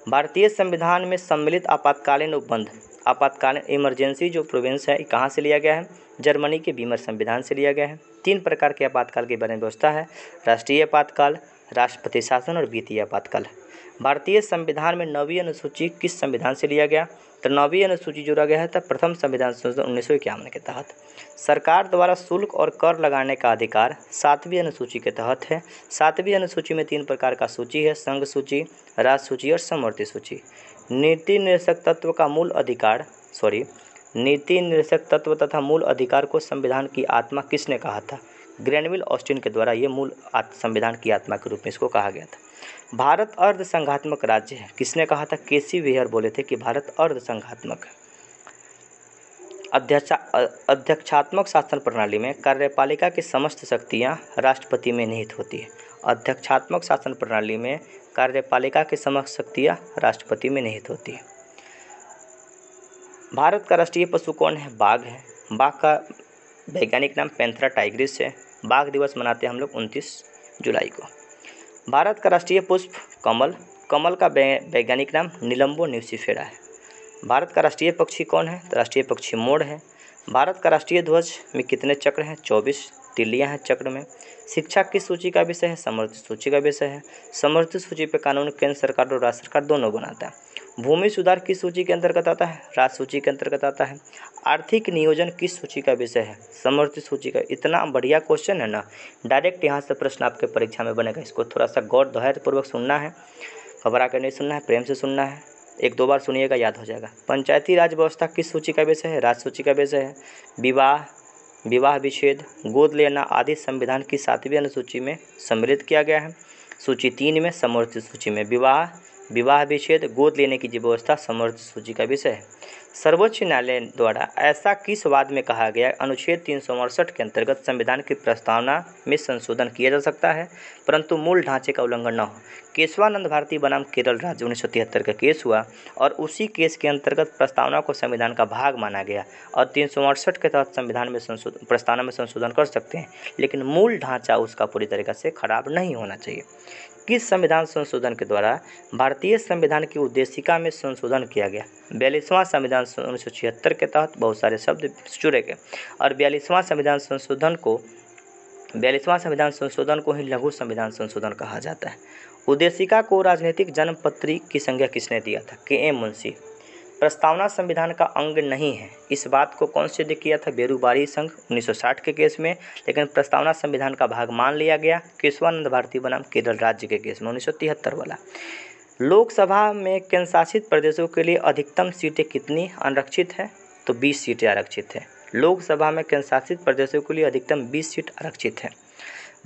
भारतीय संविधान में सम्मिलित आपातकालीन उपबंध, आपातकालीन इमरजेंसी जो प्रोविंस है, कहाँ से लिया गया है? जर्मनी के वीमर संविधान से लिया गया है। 3 प्रकार के आपातकाल के बारे में व्यवस्था है, राष्ट्रीय आपातकाल, राष्ट्रपति शासन और वित्तीय आपातकाल। भारतीय संविधान में 9वीं अनुसूची किस संविधान से लिया गया? तो 9वीं अनुसूची जोड़ा गया है तब प्रथम संविधान संशोधन 1951 के तहत। सरकार द्वारा शुल्क और कर लगाने का अधिकार 7वीं अनुसूची के तहत है। 7वीं अनुसूची में 3 प्रकार का सूची है, संघ सूची, राज्य सूची और समवर्ती सूची। नीति निर्देशक तत्व का मूल अधिकार नीति निर्देशक तत्व तथा मूल अधिकार को संविधान की आत्मा किसने कहा था? ग्रैनविल ऑस्टिन के द्वारा ये मूल संविधान की आत्मा के रूप में इसको कहा गया था। भारत अर्ध संघात्मक राज्य है, किसने कहा था? केसी वेयर बोले थे कि भारत अर्ध संघात्मक है। अध्यक्षात्मक शासन प्रणाली में कार्यपालिका की समस्त शक्तियां राष्ट्रपति में निहित होती है। अध्यक्षात्मक शासन प्रणाली में कार्यपालिका की समस्त शक्तियां राष्ट्रपति में निहित होती है। भारत का राष्ट्रीय पशु कौन है? बाघ है। बाघ का वैज्ञानिक नाम पैंथेरा टाइग्रिस है। बाघ दिवस मनाते हैं हम लोग 29 जुलाई को। भारत का राष्ट्रीय पुष्प कमल, कमल का वैज्ञानिक नाम निलंबो न्यूसिफेरा है। भारत का राष्ट्रीय पक्षी कौन है? तो राष्ट्रीय पक्षी मोर है। भारत का राष्ट्रीय ध्वज में कितने चक्र हैं? 24 तिल्लियाँ हैं चक्र में। शिक्षा किस सूची का विषय है? समवर्ती सूची का विषय है। समवर्ती सूची पर कानून केंद्र सरकार और राज्य सरकार दोनों बनाता है। भूमि सुधार किस सूची के अंतर्गत आता है? राज्य सूची के अंतर्गत आता है। आर्थिक नियोजन किस सूची का विषय है? समवर्ती सूची का। इतना बढ़िया क्वेश्चन है ना, डायरेक्ट यहाँ से प्रश्न आपके परीक्षा में बनेगा। इसको थोड़ा सा गौर धैर्यपूर्वक सुनना है, घबरा कर नहीं सुनना है, प्रेम से सुनना है। 1-2 बार सुनिएगा, याद हो जाएगा। पंचायती राज व्यवस्था किस सूची का विषय है? राज्य सूची का विषय है। विवाह विच्छेद, गोद लेना आदि संविधान की 7वीं अनुसूची में सम्मिलित किया गया है। सूची 3 में समवर्ती सूची में विवाह विच्छेद, गोद लेने की व्यवस्था समवर्ती सूची का विषय है। सर्वोच्च न्यायालय द्वारा ऐसा किस वाद में कहा गया? अनुच्छेद 368 के अंतर्गत संविधान की प्रस्तावना में संशोधन किया जा सकता है परंतु मूल ढांचे का उल्लंघन न हो। केशवानंद भारती बनाम केरल राज्य 1973 का केस हुआ और उसी केस के अंतर्गत प्रस्तावना को संविधान का भाग माना गया और 368 के तहत संविधान में प्रस्तावना में संशोधन कर सकते हैं, लेकिन मूल ढांचा उसका पूरी तरीके से खराब नहीं होना चाहिए। किस संविधान संशोधन के द्वारा भारतीय संविधान की उद्देशिका में संशोधन किया गया? 42वां संविधान 1976 के तहत बहुत सारे शब्द जुड़े गए और 42वां संविधान संशोधन को ही लघु संविधान संशोधन कहा जाता है। उद्देशिका को राजनीतिक जन्मपत्री की संज्ञा किसने दिया था? के.एम. मुंशी। प्रस्तावना संविधान का अंग नहीं है, इस बात को कौन सिद्ध किया था? बेरूबारी संघ 1960 के केस में, लेकिन प्रस्तावना संविधान का भाग मान लिया गया केशवानंद भारती बनाम केरल राज्य के केस में 1973 वाला। लोकसभा में केंद्र शासित प्रदेशों के लिए अधिकतम सीटें कितनी आरक्षित है? तो 20 सीटें आरक्षित है। लोकसभा में केंद्र शासित प्रदेशों के लिए अधिकतम 20 सीट आरक्षित है।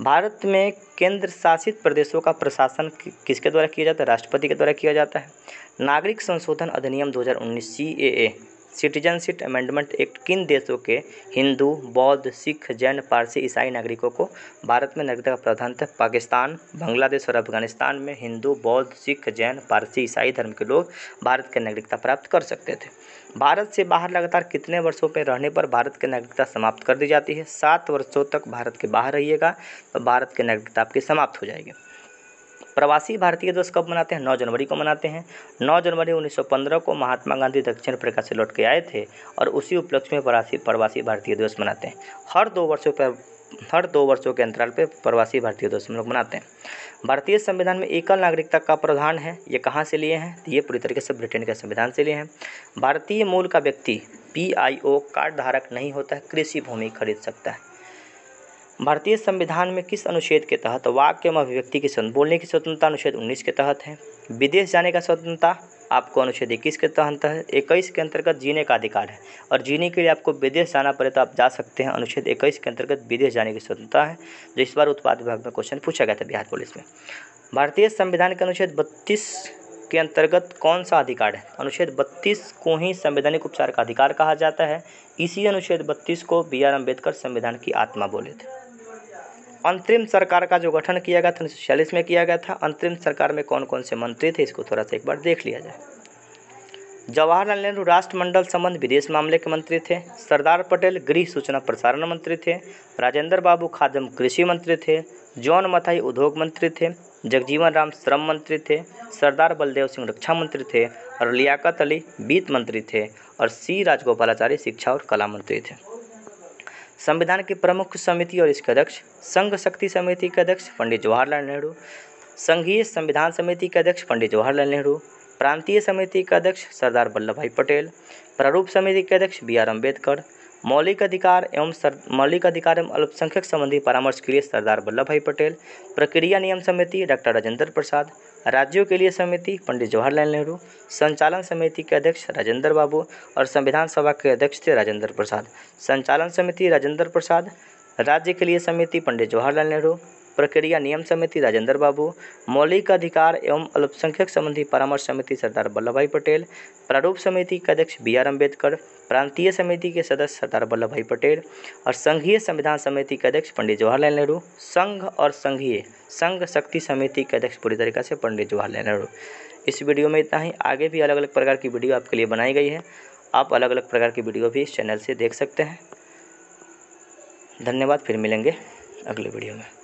भारत में केंद्र शासित प्रदेशों का प्रशासन किसके द्वारा किया जाता है? राष्ट्रपति के द्वारा किया जाता है। नागरिक संशोधन अधिनियम 2019 CAA सिटीजनशिप अमेंडमेंट एक्ट किन देशों के हिंदू, बौद्ध, सिख, जैन, पारसी, ईसाई नागरिकों को भारत में नागरिकता का प्रावधान था? पाकिस्तान, बांग्लादेश और अफगानिस्तान में हिंदू, बौद्ध, सिख, जैन, पारसी, ईसाई धर्म के लोग भारत की नागरिकता प्राप्त कर सकते थे। भारत से बाहर लगातार कितने वर्षों पर रहने पर भारत की नागरिकता समाप्त कर दी जाती है? 7 वर्षों तक भारत के बाहर रहिएगा तो भारत की नागरिकता आपकी समाप्त हो जाएगी। प्रवासी भारतीय दिवस कब मनाते हैं? 9 जनवरी को मनाते हैं। 9 जनवरी 1915 को महात्मा गांधी दक्षिण अफ्रीका से लौट के आए थे और उसी उपलक्ष्य में प्रवासी भारतीय दिवस मनाते हैं। हर 2 वर्षों के अंतराल पर प्रवासी भारतीय दिवस हम लोग मनाते हैं। भारतीय संविधान में एकल नागरिकता का प्रावधान है, ये कहाँ से लिए हैं? ये पूरी तरीके से ब्रिटेन के संविधान से लिए हैं। भारतीय मूल का व्यक्ति PIO कार्ड धारक नहीं होता है, कृषि भूमि खरीद सकता है। भारतीय संविधान में किस अनुच्छेद के तहत वाक्य एवं अभिव्यक्ति की बोलने की स्वतंत्रता अनुच्छेद 19 के तहत है। विदेश जाने का स्वतंत्रता आपको अनुच्छेद 21 के तहत है। 21 के अंतर्गत जीने का अधिकार है और जीने के लिए आपको विदेश जाना पड़े तो आप जा सकते हैं। अनुच्छेद 21 के अंतर्गत विदेश जाने की स्वतंत्रता है, जो इस बार उत्पाद विभाग में क्वेश्चन पूछा गया था बिहार पुलिस में। भारतीय संविधान के अनुच्छेद 32 के अंतर्गत कौन सा अधिकार है? अनुच्छेद 32 को ही संवैधानिक उपचार का अधिकार कहा जाता है। इसी अनुच्छेद 32 को BR अम्बेडकर संविधान की आत्मा बोले थे। अंतरिम सरकार का जो गठन किया गया था 1946 में किया गया था। अंतरिम सरकार में कौन कौन से मंत्री थे, इसको थोड़ा सा एक बार देख लिया जाए। जवाहरलाल नेहरू राष्ट्रमंडल संबंध विदेश मामले के मंत्री थे। सरदार पटेल गृह सूचना प्रसारण मंत्री थे। राजेंद्र बाबू खाद्य कृषि मंत्री थे। जॉन मथाई उद्योग मंत्री थे। जगजीवन राम श्रम मंत्री थे। सरदार बलदेव सिंह रक्षा मंत्री थे और लियाकत अली वित्त मंत्री थे और सी राजगोपालाचारी शिक्षा और कला मंत्री थे। संविधान की प्रमुख समिति और इसके अध्यक्ष, संघ शक्ति समिति के अध्यक्ष पंडित जवाहरलाल नेहरू, संघीय संविधान समिति के अध्यक्ष पंडित जवाहरलाल नेहरू, प्रांतीय समिति के अध्यक्ष सरदार वल्लभ भाई पटेल, प्रारूप समिति के अध्यक्ष बी आर अम्बेडकर, मौलिक अधिकार एवं अल्पसंख्यक संबंधी परामर्श के लिए सरदार वल्लभ भाई पटेल, प्रक्रिया नियम समिति डॉक्टर राजेंद्र प्रसाद, राज्यों के लिए समिति पंडित जवाहरलाल नेहरू, संचालन समिति के अध्यक्ष राजेंद्र बाबू और संविधान सभा के अध्यक्ष थे राजेंद्र प्रसाद। संचालन समिति राजेंद्र प्रसाद, राज्य के लिए समिति पंडित जवाहरलाल नेहरू, प्रक्रिया नियम समिति राजेंद्र बाबू, मौलिक अधिकार एवं अल्पसंख्यक संबंधी परामर्श समिति सरदार वल्लभ भाई पटेल, प्रारूप समिति के अध्यक्ष बी आर अम्बेडकर, प्रांतीय समिति के सदस्य सरदार वल्लभ भाई पटेल और संघीय संविधान समिति के अध्यक्ष पंडित जवाहरलाल नेहरू, संघ शक्ति समिति के अध्यक्ष पूरी तरीके से पंडित जवाहरलाल नेहरू। इस वीडियो में इतना ही। आगे भी अलग अलग प्रकार की वीडियो आपके लिए बनाई गई है। आप अलग अलग प्रकार की वीडियो भी इस चैनल से देख सकते हैं। धन्यवाद। फिर मिलेंगे अगले वीडियो में।